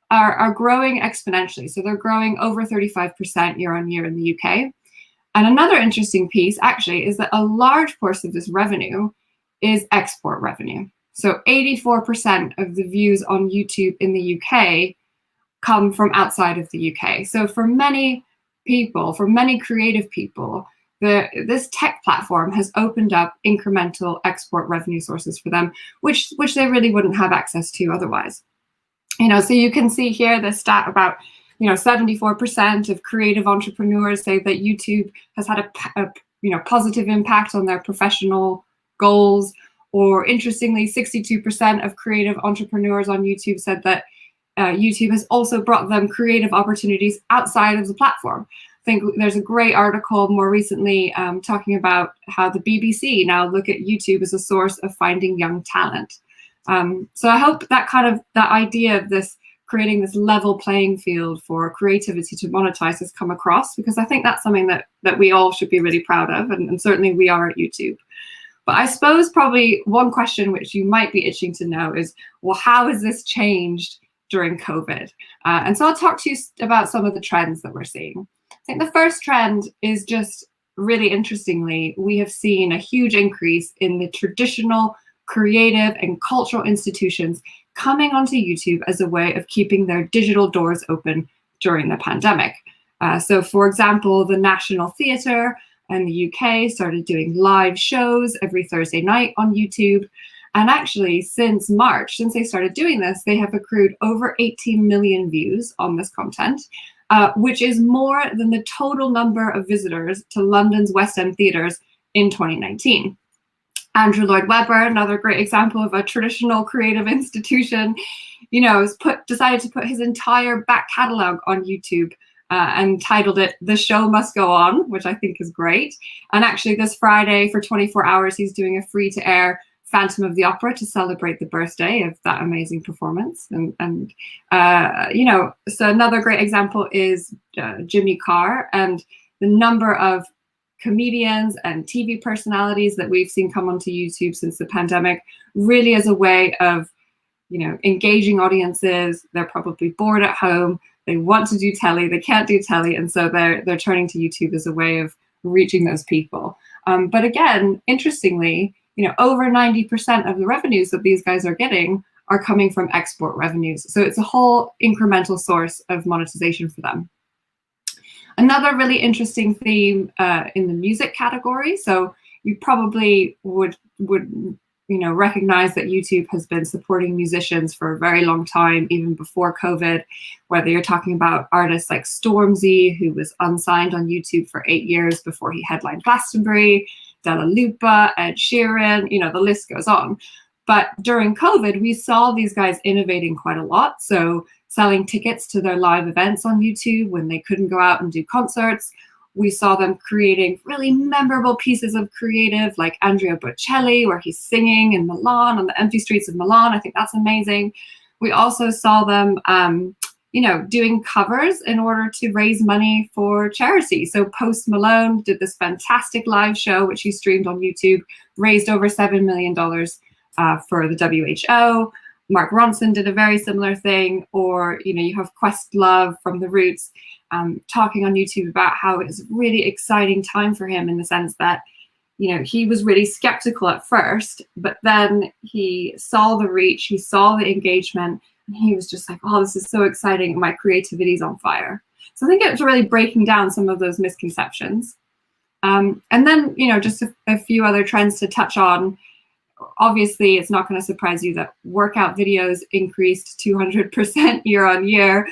are growing exponentially. So they're growing over 35% year on year in the UK. And another interesting piece actually is that a large portion of this revenue is export revenue. So 84% of the views on YouTube in the UK come from outside of the UK. So for many people, for many creative people, this tech platform has opened up incremental export revenue sources for them, which they really wouldn't have access to otherwise. So you can see here the stat about 74% of creative entrepreneurs say that YouTube has had a positive impact on their professional goals. Or interestingly, 62% of creative entrepreneurs on YouTube said that YouTube has also brought them creative opportunities outside of the platform. I think there's a great article more recently talking about how the BBC now look at YouTube as a source of finding young talent. So I hope that idea of this creating this level playing field for creativity to monetize has come across, because I think that's something that we all should be really proud of, and certainly we are at YouTube. But I suppose probably one question which you might be itching to know is, well, how has this changed during COVID? And so I'll talk to you about some of the trends that we're seeing. I think the first trend is just really interestingly, we have seen a huge increase in the traditional creative and cultural institutions coming onto YouTube as a way of keeping their digital doors open during the pandemic. So for example, the National Theatre in the UK started doing live shows every Thursday night on YouTube. And actually, since March, since they started doing this, they have accrued over 18 million views on this content, which is more than the total number of visitors to London's West End theatres in 2019. Andrew Lloyd Webber, another great example of a traditional creative institution, has decided to put his entire back catalogue on YouTube and titled it "The Show Must Go On," which I think is great. And actually, this Friday for 24 hours, he's doing a free-to-air Phantom of the Opera to celebrate the birthday of that amazing performance. And so another great example is Jimmy Carr, and the number of comedians and TV personalities that we've seen come onto YouTube since the pandemic, really as a way of, engaging audiences. They're probably bored at home. They want to do telly. They can't do telly. And so they're turning to YouTube as a way of reaching those people. But again, interestingly, over 90% of the revenues that these guys are getting are coming from export revenues. So it's a whole incremental source of monetization for them. Another really interesting theme in the music category. So you probably would recognize that YouTube has been supporting musicians for a very long time, even before COVID, whether you're talking about artists like Stormzy, who was unsigned on YouTube for 8 years before he headlined Glastonbury, Della Lupa, Ed Sheeran, the list goes on. But during COVID, we saw these guys innovating quite a lot. So selling tickets to their live events on YouTube when they couldn't go out and do concerts. We saw them creating really memorable pieces of creative, like Andrea Bocelli, where he's singing in Milan, on the empty streets of Milan. I think that's amazing. We also saw them, doing covers in order to raise money for charity. So Post Malone did this fantastic live show, which he streamed on YouTube, raised over $7 million for the WHO. Mark Ronson did a very similar thing. Or, you have Questlove from The Roots talking on YouTube about how it's a really exciting time for him, in the sense that he was really skeptical at first, but then he saw the reach, he saw the engagement, and he was just like, oh, this is so exciting, and my creativity's on fire. So I think it's really breaking down some of those misconceptions. And then, just a few other trends to touch on. Obviously, it's not going to surprise you that workout videos increased 200% year on year.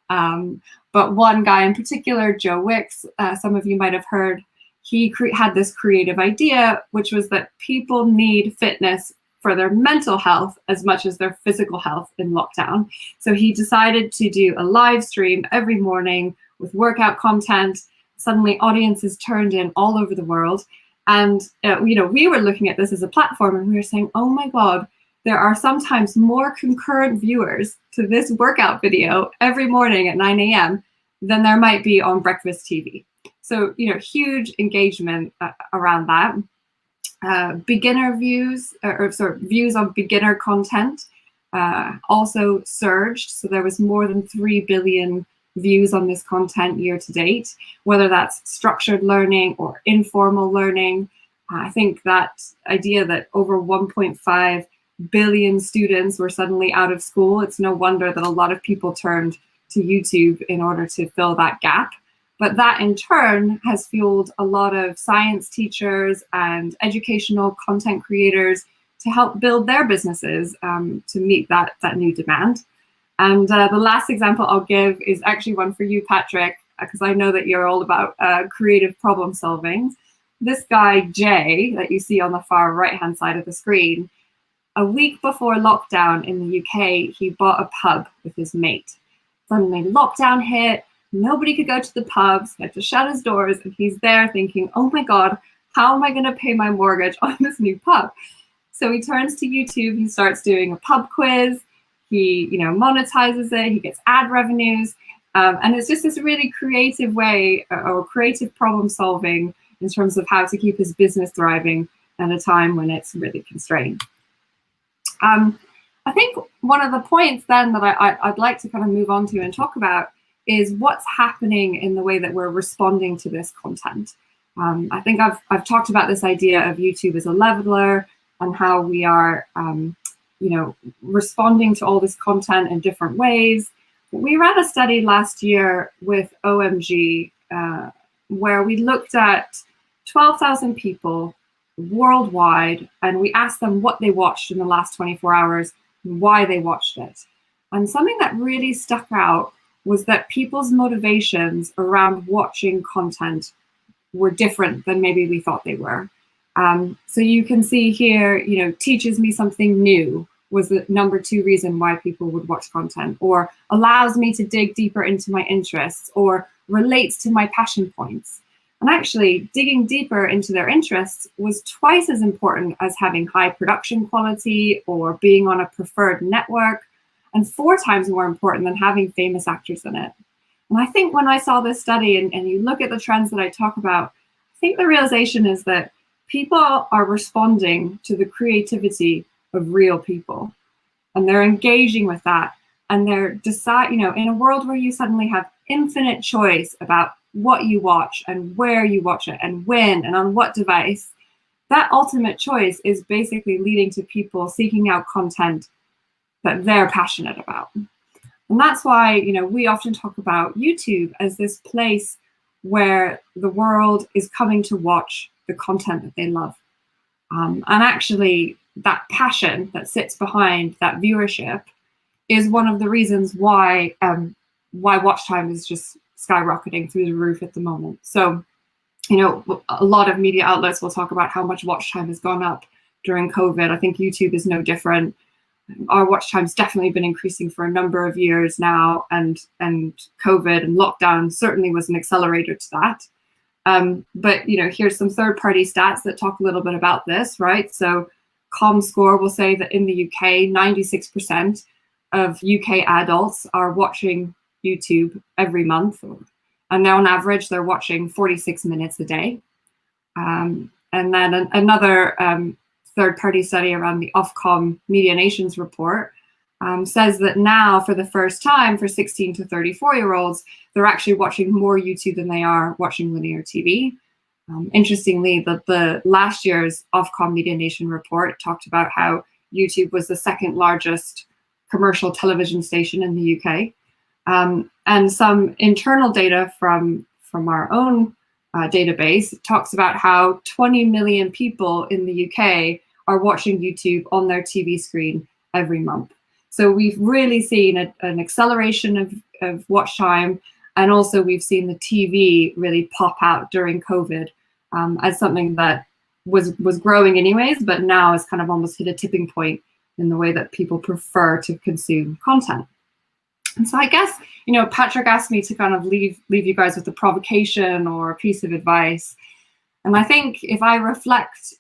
But one guy in particular, Joe Wicks, some of you might have heard, he had this creative idea, which was that people need fitness for their mental health as much as their physical health in lockdown. So he decided to do a live stream every morning with workout content. Suddenly audiences turned in all over the world. And, we were looking at this as a platform and we were saying, oh my God, there are sometimes more concurrent viewers to this workout video every morning at 9 a.m. than there might be on breakfast TV. So, huge engagement around that. Beginner views, views on beginner content also surged. So there was more than 3 billion views on this content year to date, whether that's structured learning or informal learning. I think that idea that over 1.5 billion students were suddenly out of school, it's no wonder that a lot of people turned to YouTube in order to fill that gap. But that in turn has fueled a lot of science teachers and educational content creators to help build their businesses to meet that new demand. And the last example I'll give is actually one for you, Patrick, because I know that you're all about creative problem solving. This guy, Jay, that you see on the far right-hand side of the screen, a week before lockdown in the UK, he bought a pub with his mate. Suddenly lockdown hit, nobody could go to the pubs, he had to shut his doors, and he's there thinking, oh my God, how am I going to pay my mortgage on this new pub? So he turns to YouTube, he starts doing a pub quiz, he monetizes it, he gets ad revenues, and it's just this really creative way or creative problem solving in terms of how to keep his business thriving at a time when it's really constrained. I think one of the points then that I'd like to kind of move on to and talk about is what's happening in the way that we're responding to this content. I think I've talked about this idea of YouTube as a leveler and how we are responding to all this content in different ways. We ran a study last year with OMG where we looked at 12,000 people worldwide, and we asked them what they watched in the last 24 hours, and why they watched it. And something that really stuck out was that people's motivations around watching content were different than maybe we thought they were. So you can see here, teaches me something new was the number 2 reason why people would watch content, or allows me to dig deeper into my interests, or relates to my passion points. And actually, digging deeper into their interests was twice as important as having high production quality or being on a preferred network, and 4 times more important than having famous actors in it. And I think when I saw this study and you look at the trends that I talk about, I think the realization is that people are responding to the creativity of real people, and they're engaging with that, and they're in a world where you suddenly have infinite choice about what you watch and where you watch it and when and on what device, that ultimate choice is basically leading to people seeking out content that they're passionate about. And that's why, we often talk about YouTube as this place where the world is coming to watch the content that they love. And actually, that passion that sits behind that viewership is one of the reasons why watch time is just skyrocketing through the roof at the moment. So, a lot of media outlets will talk about how much watch time has gone up during COVID. I think YouTube is no different. Our watch time's definitely been increasing for a number of years now, and COVID and lockdown certainly was an accelerator to that. But here's some third-party stats that talk a little bit about this, right? So ComScore will say that in the UK, 96% of UK adults are watching YouTube every month, and on average they're watching 46 minutes a day. And then another third-party study around the Ofcom Media Nations report says that now, for the first time, for 16 to 34-year-olds, they're actually watching more YouTube than they are watching linear TV. Interestingly, the last year's Ofcom Media Nation report talked about how YouTube was the second largest commercial television station in the UK. And some internal data from our own database talks about how 20 million people in the UK are watching YouTube on their TV screen every month. So we've really seen an acceleration of watch time, and also we've seen the TV really pop out during COVID as something that was growing anyways, but now has kind of almost hit a tipping point in the way that people prefer to consume content. And so I guess, you know, Patrick asked me to kind of leave you guys with a provocation or a piece of advice. And I think if I reflect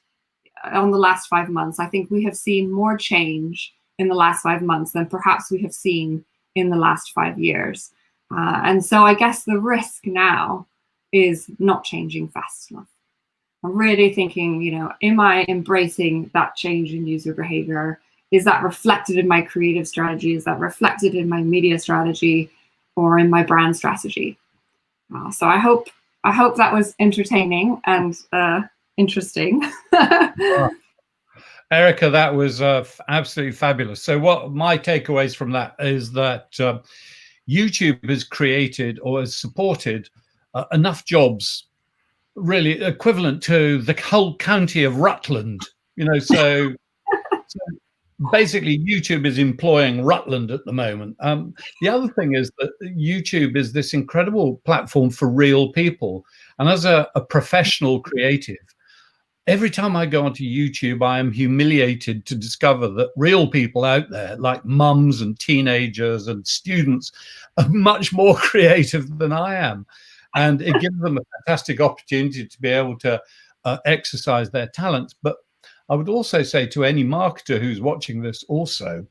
on the last 5 months, I think we have seen more change in the last 5 months than perhaps we have seen in the last 5 years. And so I guess the risk now is not changing fast enough. I'm really thinking, you know, am I embracing that change in user behavior? Is that reflected in my creative strategy? Is that reflected in my media strategy or in my brand strategy? So I hope that was entertaining and interesting. Erica, that was absolutely fabulous. So what my takeaways from that is that YouTube has created or has supported enough jobs really equivalent to the whole county of Rutland, you know, so basically YouTube is employing Rutland at the moment. The other thing is that YouTube is this incredible platform for real people. And as a professional creative, every time I go onto YouTube, I am humiliated to discover that real people out there, like mums and teenagers and students, are much more creative than I am. And it gives them a fantastic opportunity to be able to exercise their talents. But I would also say to any marketer who's watching this also,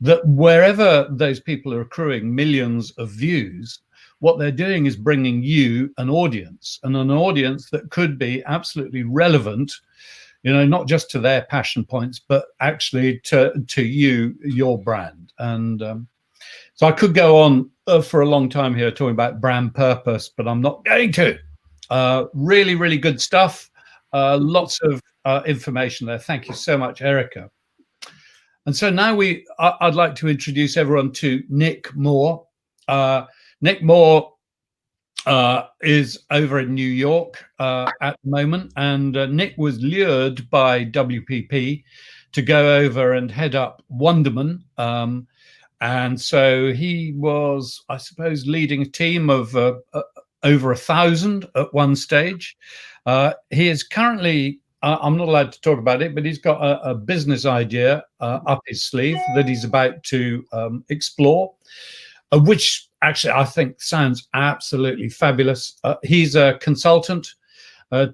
that wherever those people are accruing millions of views, what they're doing is bringing you an audience, and an audience that could be absolutely relevant, you know, not just to their passion points, but actually to you, your brand. And so I could go on for a long time here talking about brand purpose, but I'm not going to. Really, really good stuff. Lots of information there. Thank you so much, Erica. And so now I'd like to introduce everyone to Nick Moore. Nick Moore is over in New York at the moment, and Nick was lured by WPP to go over and head up Wonderman. And so he was, I suppose, leading a team of over 1,000 at one stage. He is currently, I'm not allowed to talk about it, but he's got a business idea up his sleeve that he's about to explore, which actually I think sounds absolutely fabulous. He's a consultant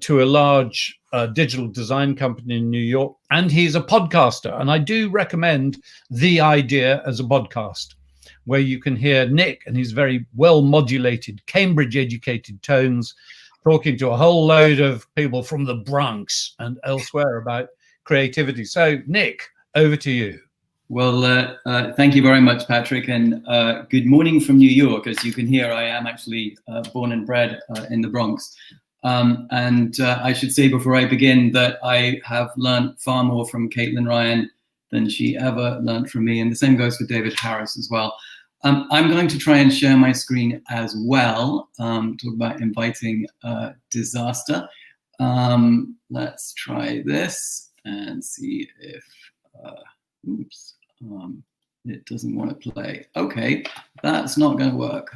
to a large digital design company in New York, and he's a podcaster. And I do recommend The Idea as a podcast, where you can hear Nick and his very well modulated, Cambridge educated tones talking to a whole load of people from the Bronx and elsewhere about creativity. So Nick, over to you. Well, thank you very much, Patrick, and good morning from New York. As you can hear, I am actually born and bred in the Bronx. And I should say before I begin that I have learned far more from Caitlin Ryan than she ever learned from me, and the same goes for David Harris as well. I'm going to try and share my screen as well, talk about inviting disaster. Let's try this and see if, oops, it doesn't want to play. Okay, that's not going to work.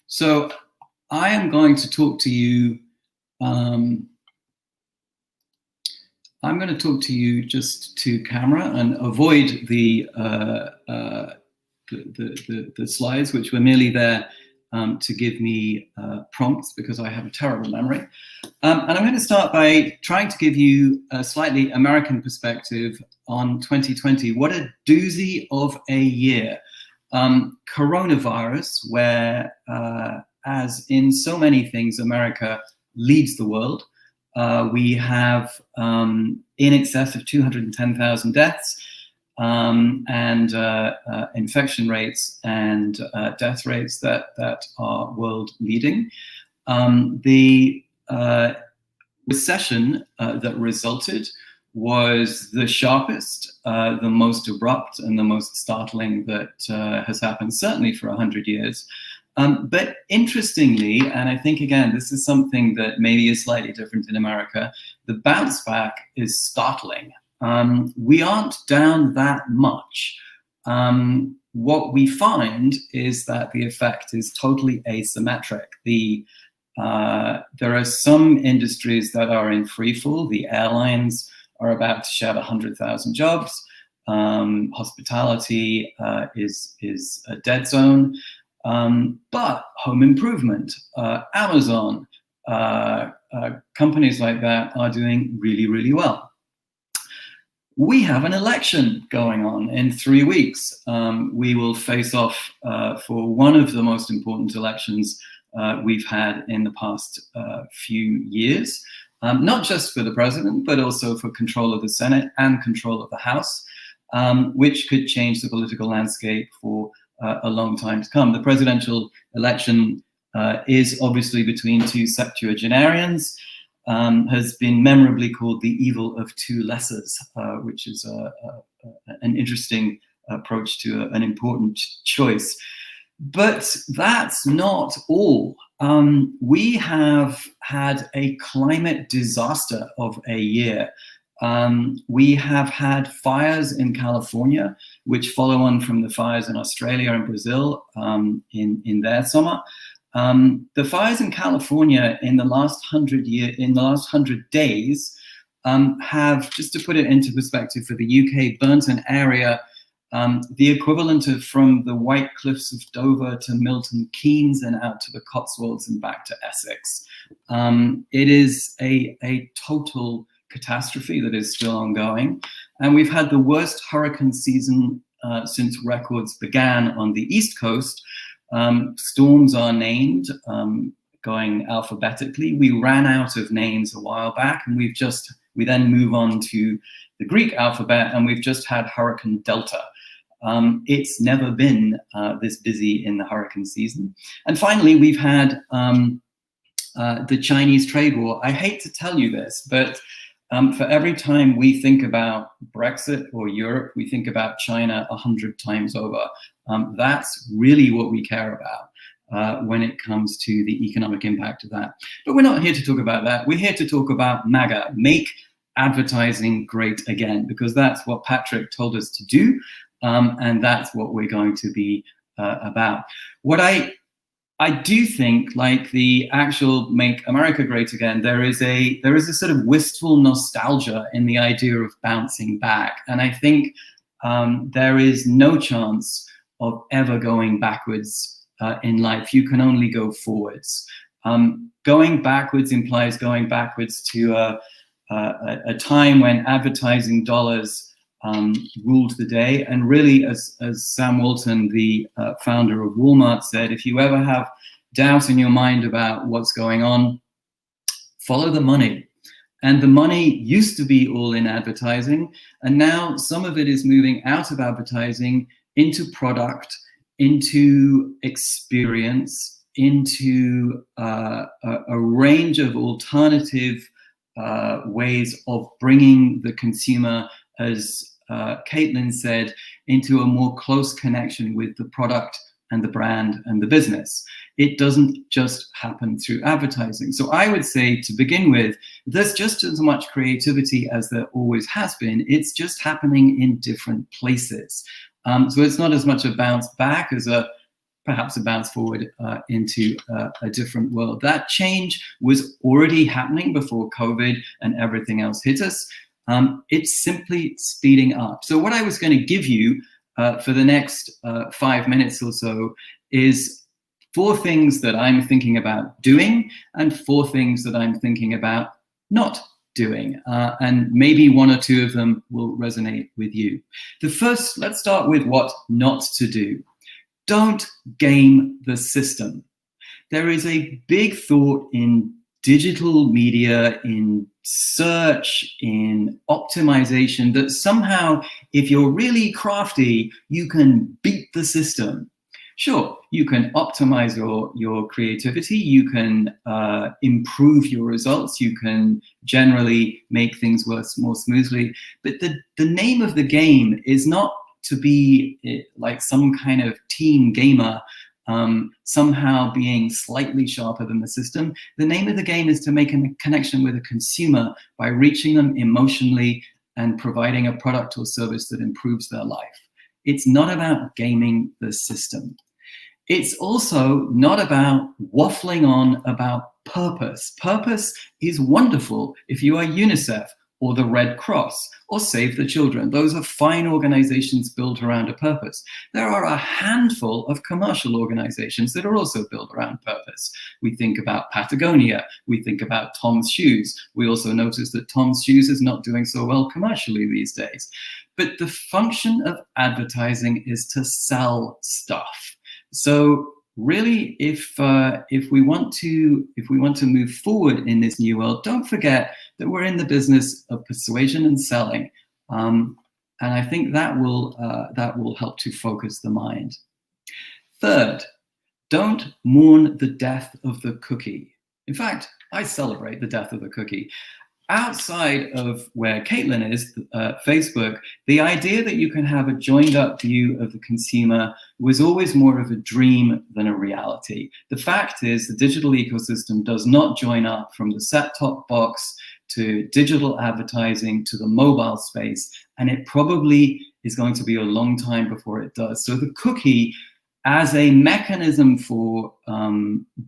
So I am going to talk to you, I'm going to talk to you just to camera and avoid the slides, which were merely there to give me prompts because I have a terrible memory. And I'm going to start by trying to give you a slightly American perspective on 2020. What a doozy of a year. Coronavirus, where, as in so many things, America leads the world. We have in excess of 210,000 deaths. And infection rates and death rates that are world leading. The recession that resulted was the sharpest, the most abrupt, and the most startling that has happened, certainly for 100 years. But interestingly, and I think, again, this is something that maybe is slightly different in America, the bounce back is startling. We aren't down that much. What we find is that the effect is totally asymmetric. There are some industries that are in free fall. The airlines are about to shed 100,000 jobs. Hospitality is a dead zone. But home improvement, Amazon, companies like that are doing really, really well. We have an election going on in 3 weeks. We will face off for one of the most important elections we've had in the past few years, not just for the president, but also for control of the Senate and control of the House, which could change the political landscape for a long time to come. The presidential election is obviously between two septuagenarians, has been memorably called the evil of two lessers, which is an interesting approach to an important choice. But that's not all. We have had a climate disaster of a year. We have had fires in California, which follow on from the fires in Australia and Brazil in their summer. The fires in California in the last 100 days have, just to put it into perspective for the UK, burnt an area the equivalent of from the White Cliffs of Dover to Milton Keynes and out to the Cotswolds and back to Essex. It is a total catastrophe that is still ongoing. And we've had the worst hurricane season since records began on the East Coast. Storms are named, going alphabetically. We ran out of names a while back, and we then move on to the Greek alphabet, and we've just had Hurricane Delta. It's never been this busy in the hurricane season. And finally, we've had the Chinese trade war. I hate to tell you this, but for every time we think about Brexit or Europe, we think about China 100 times over. That's really what we care about when it comes to the economic impact of that. But we're not here to talk about that. We're here to talk about MAGA, make advertising great again, because that's what Patrick told us to do, and that's what we're going to be about. What I do think, like the actual Make America Great Again, there is a sort of wistful nostalgia in the idea of bouncing back. And I think there is no chance of ever going backwards in life. You can only go forwards. Going backwards implies going backwards to a time when advertising dollars ruled the day. And really, as Sam Walton, the founder of Walmart, said, if you ever have doubt in your mind about what's going on, follow the money. And the money used to be all in advertising, and now some of it is moving out of advertising into product, into experience, into a range of alternative ways of bringing the consumer, as Caitlin said, into a more close connection with the product and the brand and the business. It doesn't just happen through advertising. So I would say, to begin with, there's just as much creativity as there always has been. It's just happening in different places. So it's not as much a bounce back as perhaps a bounce forward into a different world. That change was already happening before COVID and everything else hit us. It's simply speeding up. So what I was going to give you for the next 5 minutes or so is 4 things that I'm thinking about doing and 4 things that I'm thinking about not doing. And maybe 1 or 2 of them will resonate with you. The first, let's start with what not to do. Don't game the system. There is a big thought in digital media, in search, in optimization, that somehow, if you're really crafty, you can beat the system. Sure, you can optimize your creativity, you can improve your results, you can generally make things work more smoothly. But the name of the game is not to be like some kind of team gamer, somehow being slightly sharper than the system. The name of the game is to make a connection with a consumer by reaching them emotionally and providing a product or service that improves their life. It's not about gaming the system. It's also not about waffling on about purpose. Purpose is wonderful if you are UNICEF or the Red Cross or Save the Children. Those are fine organizations built around a purpose. There are a handful of commercial organizations that are also built around purpose. We think about Patagonia, we think about Tom's Shoes. We also notice that Tom's Shoes is not doing so well commercially these days. But the function of advertising is to sell stuff. So really, if we want to move forward in this new world, don't forget that we're in the business of persuasion and selling, and I think that will help to focus the mind. Third, don't mourn the death of the cookie. In fact, I celebrate the death of the cookie. Outside of where Caitlin is, Facebook, the idea that you can have a joined up view of the consumer was always more of a dream than a reality. The fact is the digital ecosystem does not join up from the set-top box to digital advertising to the mobile space, and it probably is going to be a long time before it does. So the cookie as a mechanism for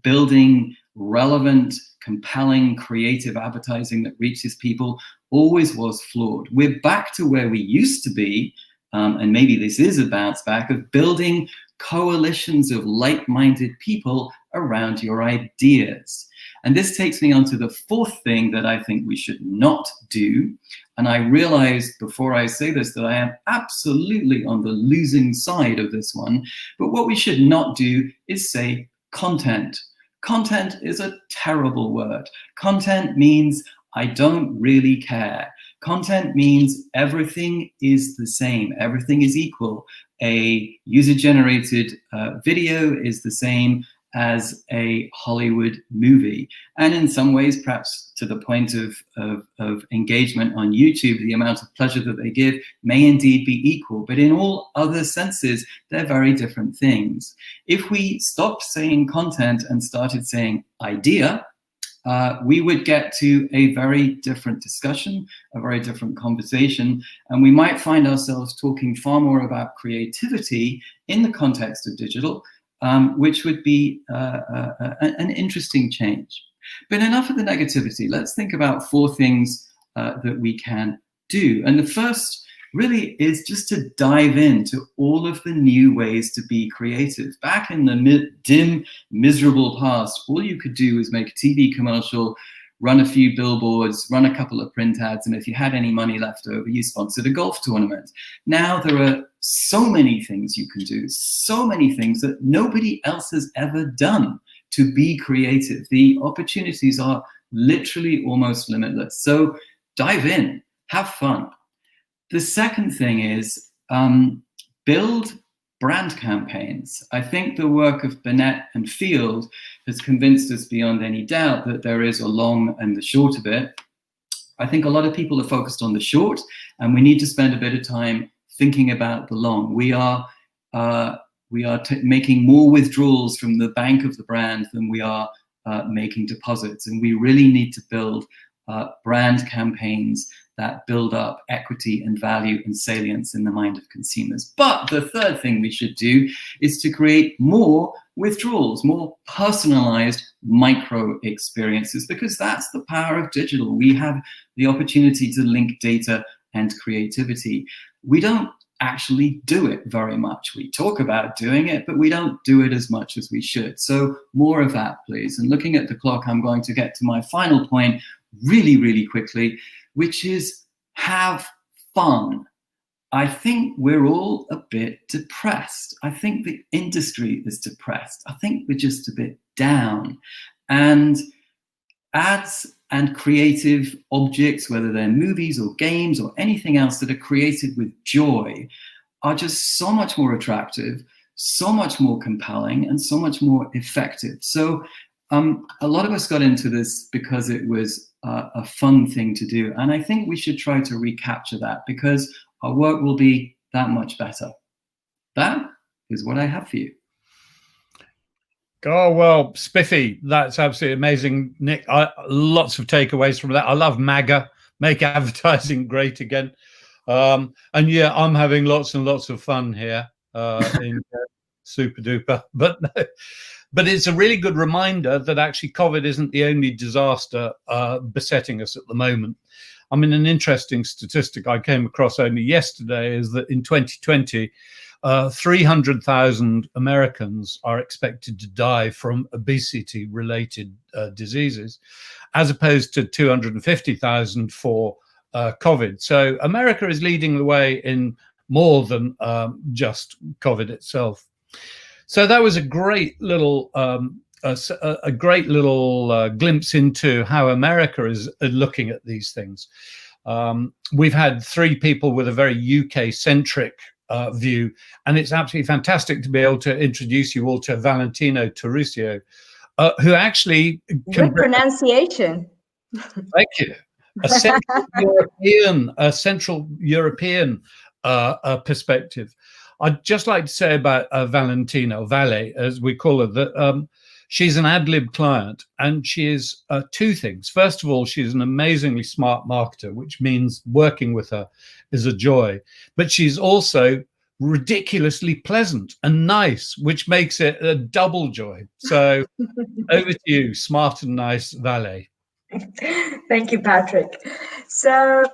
building relevant, compelling, creative advertising that reaches people always was flawed. We're back to where we used to be, and maybe this is a bounce back, of building coalitions of like-minded people around your ideas. And this takes me on to the fourth thing that I think we should not do. And I realized before I say this that I am absolutely on the losing side of this one. But what we should not do is say content. Content is a terrible word. Content means I don't really care. Content means everything is the same. Everything is equal. A user-generated video is the same as a Hollywood movie. And in some ways, perhaps to the point of engagement on YouTube, the amount of pleasure that they give may indeed be equal. But in all other senses, they're very different things. If we stopped saying content and started saying idea, we would get to a very different discussion, a very different conversation, and we might find ourselves talking far more about creativity in the context of digital, which would be an interesting change. But enough of the negativity. Let's think about four things that we can do. And the first really is just to dive into all of the new ways to be creative. Back in the dim, miserable past, all you could do was make a TV commercial, run a few billboards, run a couple of print ads, and if you had any money left over, you sponsored a golf tournament. Now there are so many things you can do, so many things that nobody else has ever done to be creative. The opportunities are literally almost limitless. So dive in, have fun. The second thing is build brand campaigns. I think the work of Burnett and Field has convinced us beyond any doubt that there is a long and the short of it. I think a lot of people are focused on the short, and we need to spend a bit of time thinking about the long. We are making more withdrawals from the bank of the brand than we are making deposits, and we really need to build brand campaigns that build up equity and value and salience in the mind of consumers. But the third thing we should do is to create more withdrawals, more personalized micro experiences, because that's the power of digital. We have the opportunity to link data and creativity. We don't actually do it very much. We talk about doing it, but we don't do it as much as we should. So more of that, please. And looking at the clock, I'm going to get to my final point really, really quickly, which is have fun. I think we're all a bit depressed. I think the industry is depressed. I think we're just a bit down. And ads and creative objects, whether they're movies or games or anything else that are created with joy, are just so much more attractive, so much more compelling and so much more effective. So a lot of us got into this because it was a fun thing to do. And I think we should try to recapture that, because our work will be that much better. That is what I have for you. Oh, well, spiffy. That's absolutely amazing, Nick. Lots of takeaways from that. I love MAGA, make advertising great again. And yeah, I'm having lots and lots of fun here in super duper. But it's a really good reminder that actually COVID isn't the only disaster besetting us at the moment. I mean, an interesting statistic I came across only yesterday is that in 2020, 300,000 Americans are expected to die from obesity-related diseases, as opposed to 250,000 for COVID. So America is leading the way in more than just COVID itself. So that was a great little glimpse into how America is looking at these things. We've had three people with a very UK-centric view, and it's absolutely fantastic to be able to introduce you all to Valentino Teruscio, who actually good pronunciation. Thank you. A Central European perspective. I'd just like to say about Valentino, Vale, as we call her, that she's an Ad-Lib client, and she is two things. First of all, she's an amazingly smart marketer, which means working with her is a joy. But she's also ridiculously pleasant and nice, which makes it a double joy. So over to you, smart and nice Vale. Thank you, Patrick. So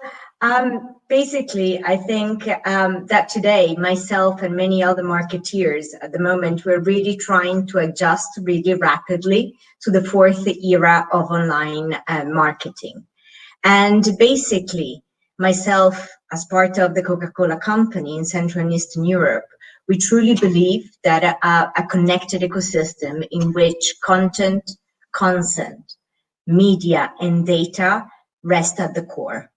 basically, I think that today, myself and many other marketeers at the moment, we're really trying to adjust really rapidly to the fourth era of online marketing. And basically, myself, as part of the Coca-Cola company in Central and Eastern Europe, we truly believe that a connected ecosystem in which content, consent, media, and data rest at the core.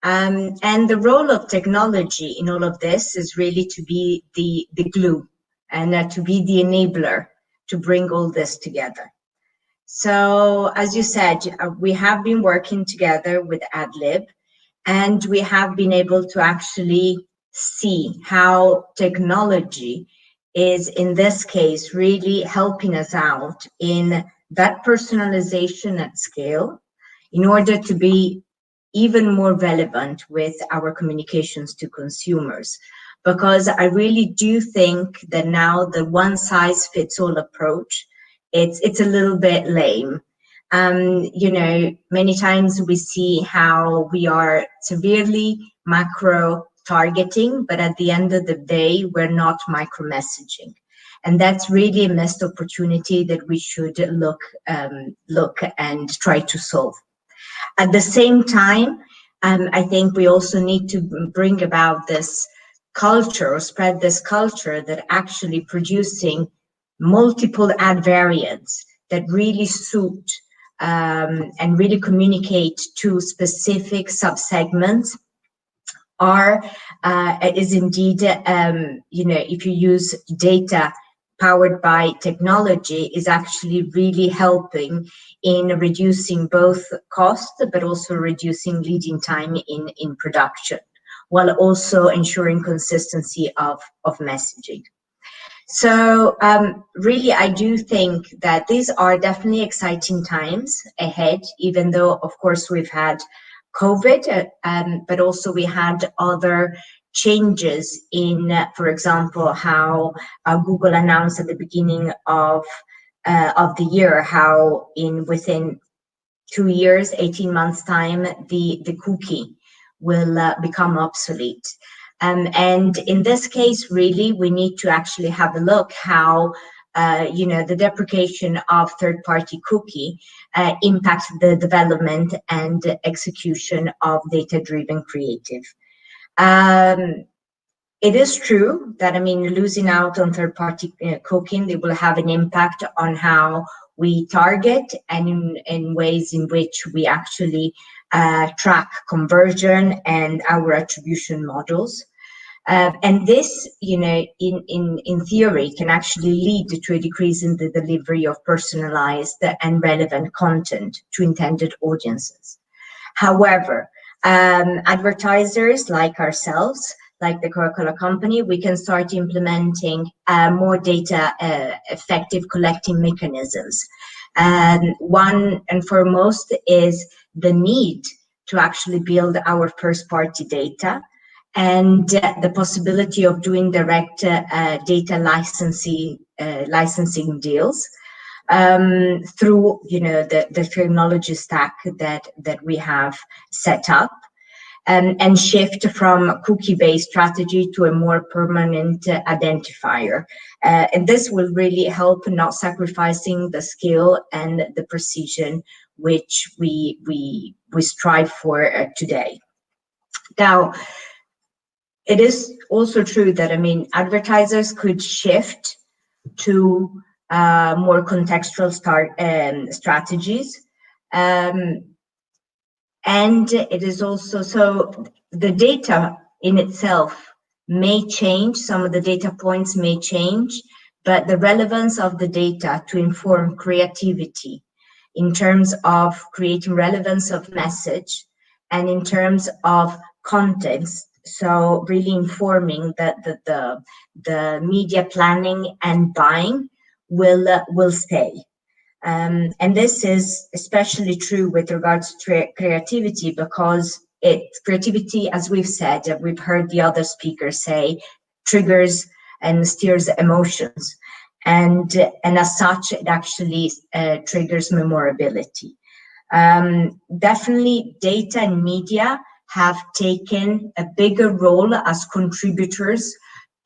And the role of technology in all of this is really to be the glue and to be the enabler to bring all this together. So, as you said, we have been working together with Ad-Lib, and we have been able to actually see how technology is, in this case, really helping us out in that personalization at scale in order to be even more relevant with our communications to consumers. Because I really do think that now the one-size-fits-all approach, it's a little bit lame. You know, many times we see how we are severely macro targeting, but at the end of the day, we're not micro messaging. And that's really a missed opportunity that we should look and try to solve. At the same time, I think we also need to bring about this culture, or spread this culture, that actually producing multiple ad variants that really suit and really communicate to specific subsegments is indeed, you know, if you use data powered by technology, is actually really helping in reducing both cost, but also reducing leading time in production, while also ensuring consistency of messaging. So really, I do think that these are definitely exciting times ahead, even though, of course, we've had COVID, but also we had other changes in, for example, how Google announced at the beginning of the year how within 2 years, 18 months time, the cookie will become obsolete. And in this case, really, we need to actually have a look how you know, the deprecation of third-party cookie impacts the development and execution of data-driven creative. It is true that, I mean, losing out on third-party cooking, they will have an impact on how we target and in ways in which we actually track conversion and our attribution models. And this, in theory, can actually lead to a decrease in the delivery of personalized and relevant content to intended audiences. However, advertisers like ourselves, like the Coca-Cola company, we can start implementing more data effective collecting mechanisms. One and foremost is the need to actually build our first-party data, and the possibility of doing direct data licensing deals through the technology stack that we have set up, and shift from cookie-based strategy to a more permanent identifier. And this will really help not sacrificing the skill and the precision which we strive for today. Now, it is also true that, advertisers could shift to more contextual strategies. And it is also, so the data in itself may change, some of the data points may change, but the relevance of the data to inform creativity in terms of creating relevance of message and in terms of context, so really informing that the media planning and buying will stay. And this is especially true with regards to creativity, because creativity, as we've said, we've heard the other speakers say, triggers and steers emotions. And as such, it actually triggers memorability. Definitely data and media have taken a bigger role as contributors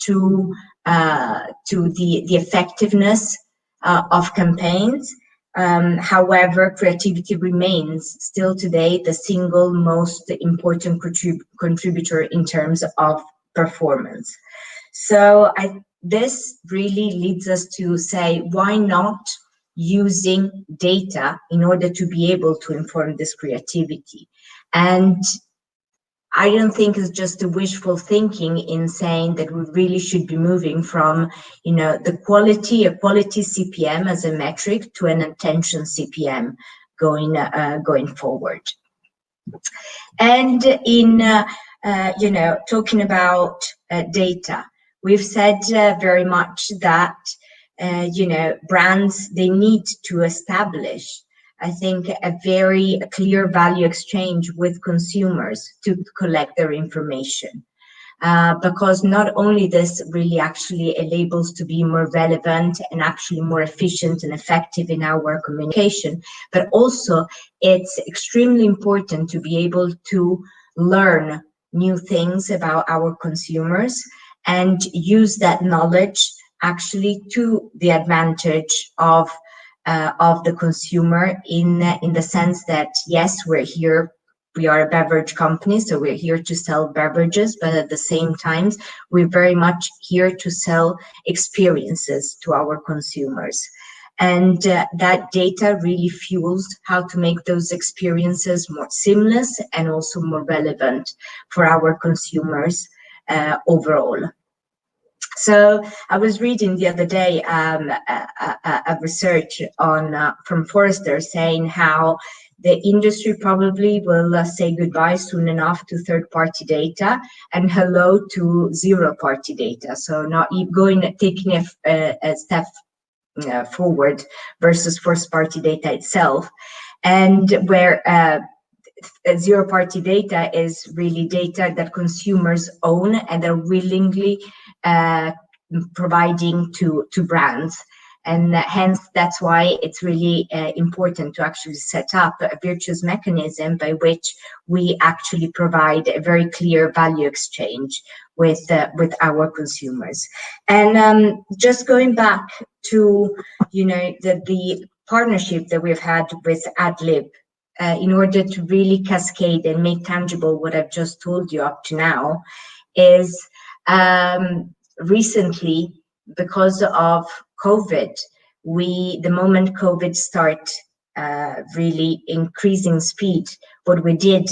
to the effectiveness of campaigns. However, creativity remains still today the single most important contributor in terms of performance. So this really leads us to say, why not using data in order to be able to inform this creativity? And I don't think it's just a wishful thinking in saying that we really should be moving from, a quality CPM as a metric to an attention CPM going forward. And in, talking about data, we've said very much that, brands, they need to establish, I think, a very clear value exchange with consumers to collect their information. Because not only this really actually enables to be more relevant and actually more efficient and effective in our communication, but also it's extremely important to be able to learn new things about our consumers and use that knowledge actually to the advantage of the consumer in the sense that, yes, we are a beverage company, so we're here to sell beverages, but at the same time, we're very much here to sell experiences to our consumers. And that data really fuels how to make those experiences more seamless and also more relevant for our consumers overall. So I was reading the other day a research from Forrester saying how the industry probably will say goodbye soon enough to third-party data and hello to zero-party data. So not taking a step forward versus first-party data itself, and where zero-party data is really data that consumers own and are willingly providing to brands. And hence, that's why it's really important to actually set up a virtuous mechanism by which we actually provide a very clear value exchange with our consumers. And just going back to the partnership that we've had with Ad-Lib, in order to really cascade and make tangible what I've just told you up to now, is recently, because of COVID, the moment COVID start really increasing speed, what we did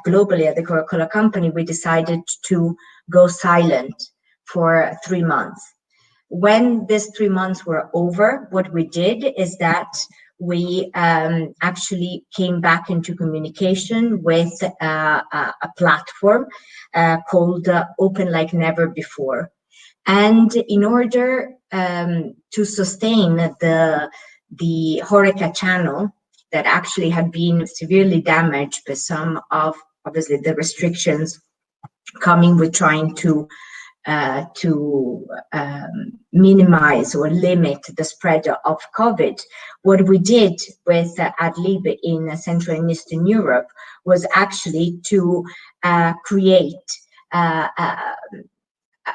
globally at the Coca-Cola company, we decided to go silent for 3 months. When these 3 months were over, what we did is that we actually came back into communication with a platform called Open Like Never Before. And in order to sustain the HoReCa channel that actually had been severely damaged by some of, obviously, the restrictions coming with trying to minimize or limit the spread of COVID, what we did with Ad-Lib in Central and Eastern Europe was actually to create an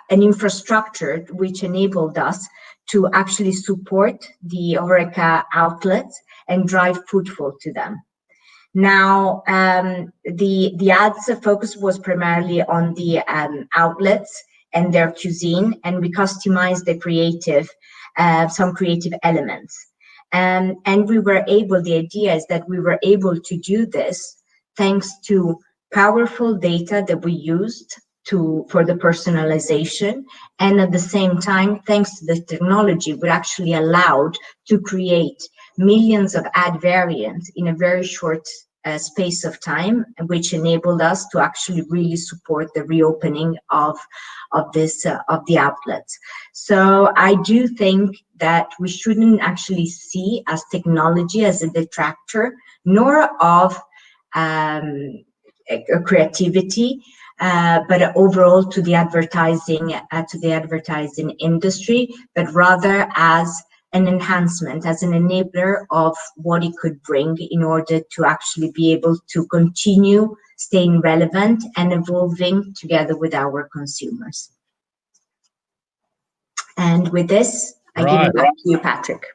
infrastructure which enabled us to actually support the HoReCa outlets and drive footfall to them. Now, the ads focus was primarily on the outlets and their cuisine, and we customized the creative, some creative elements. And we were able, the idea is that we were able to do this thanks to powerful data that we used for the personalization, and at the same time, thanks to the technology, we actually allowed to create millions of ad variants in a very short space of time, which enabled us to actually really support the reopening of the outlets. So I do think that we shouldn't actually see as technology as a detractor, nor of creativity, but overall to the advertising industry, but rather as an enhancement, as an enabler of what it could bring in order to actually be able to continue staying relevant and evolving together with our consumers. And with this, I give it back to you, Patrick.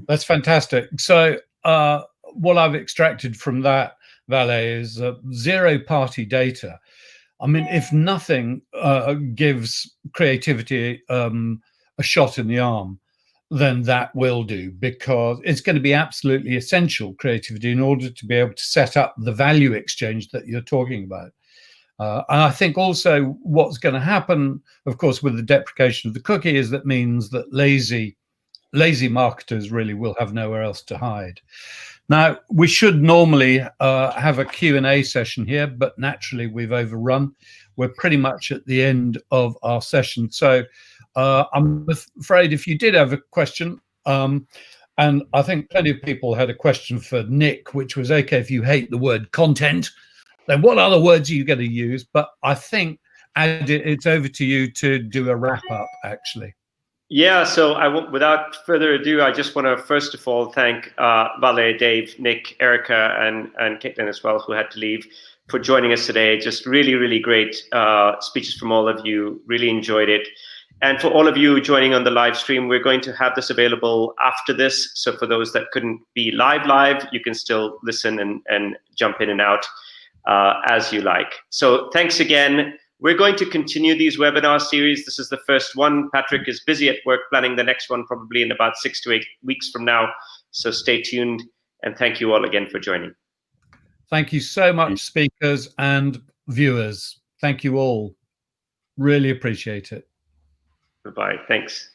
That's fantastic. So what I've extracted from that, Vale, is zero-party data. I mean, if nothing gives creativity a shot in the arm, then that will do, because it's going to be absolutely essential, creativity, in order to be able to set up the value exchange that you're talking about. And I think also what's going to happen, of course, with the deprecation of the cookie is that means that lazy marketers really will have nowhere else to hide. Now, we should normally have a Q&A session here, but naturally we've overrun. We're pretty much at the end of our session. So I'm afraid if you did have a question, and I think plenty of people had a question for Nick, which was, okay, if you hate the word content, then what other words are you going to use? But I think, Ad, it's over to you to do a wrap up, actually. Yeah, so without further ado, I just want to first of all thank Vale, Dave, Nick, Erica, and Caitlin as well, who had to leave, for joining us today. Just really, really great speeches from all of you. Really enjoyed it. And for all of you joining on the live stream, we're going to have this available after this. So for those that couldn't be live, you can still listen and jump in and out as you like. So thanks again. We're going to continue these webinar series. This is the first one. Patrick is busy at work planning the next one, probably in about 6 to 8 weeks from now. So stay tuned, and thank you all again for joining. Thank you so much, speakers and viewers. Thank you all. Really appreciate it. Bye-bye. Thanks.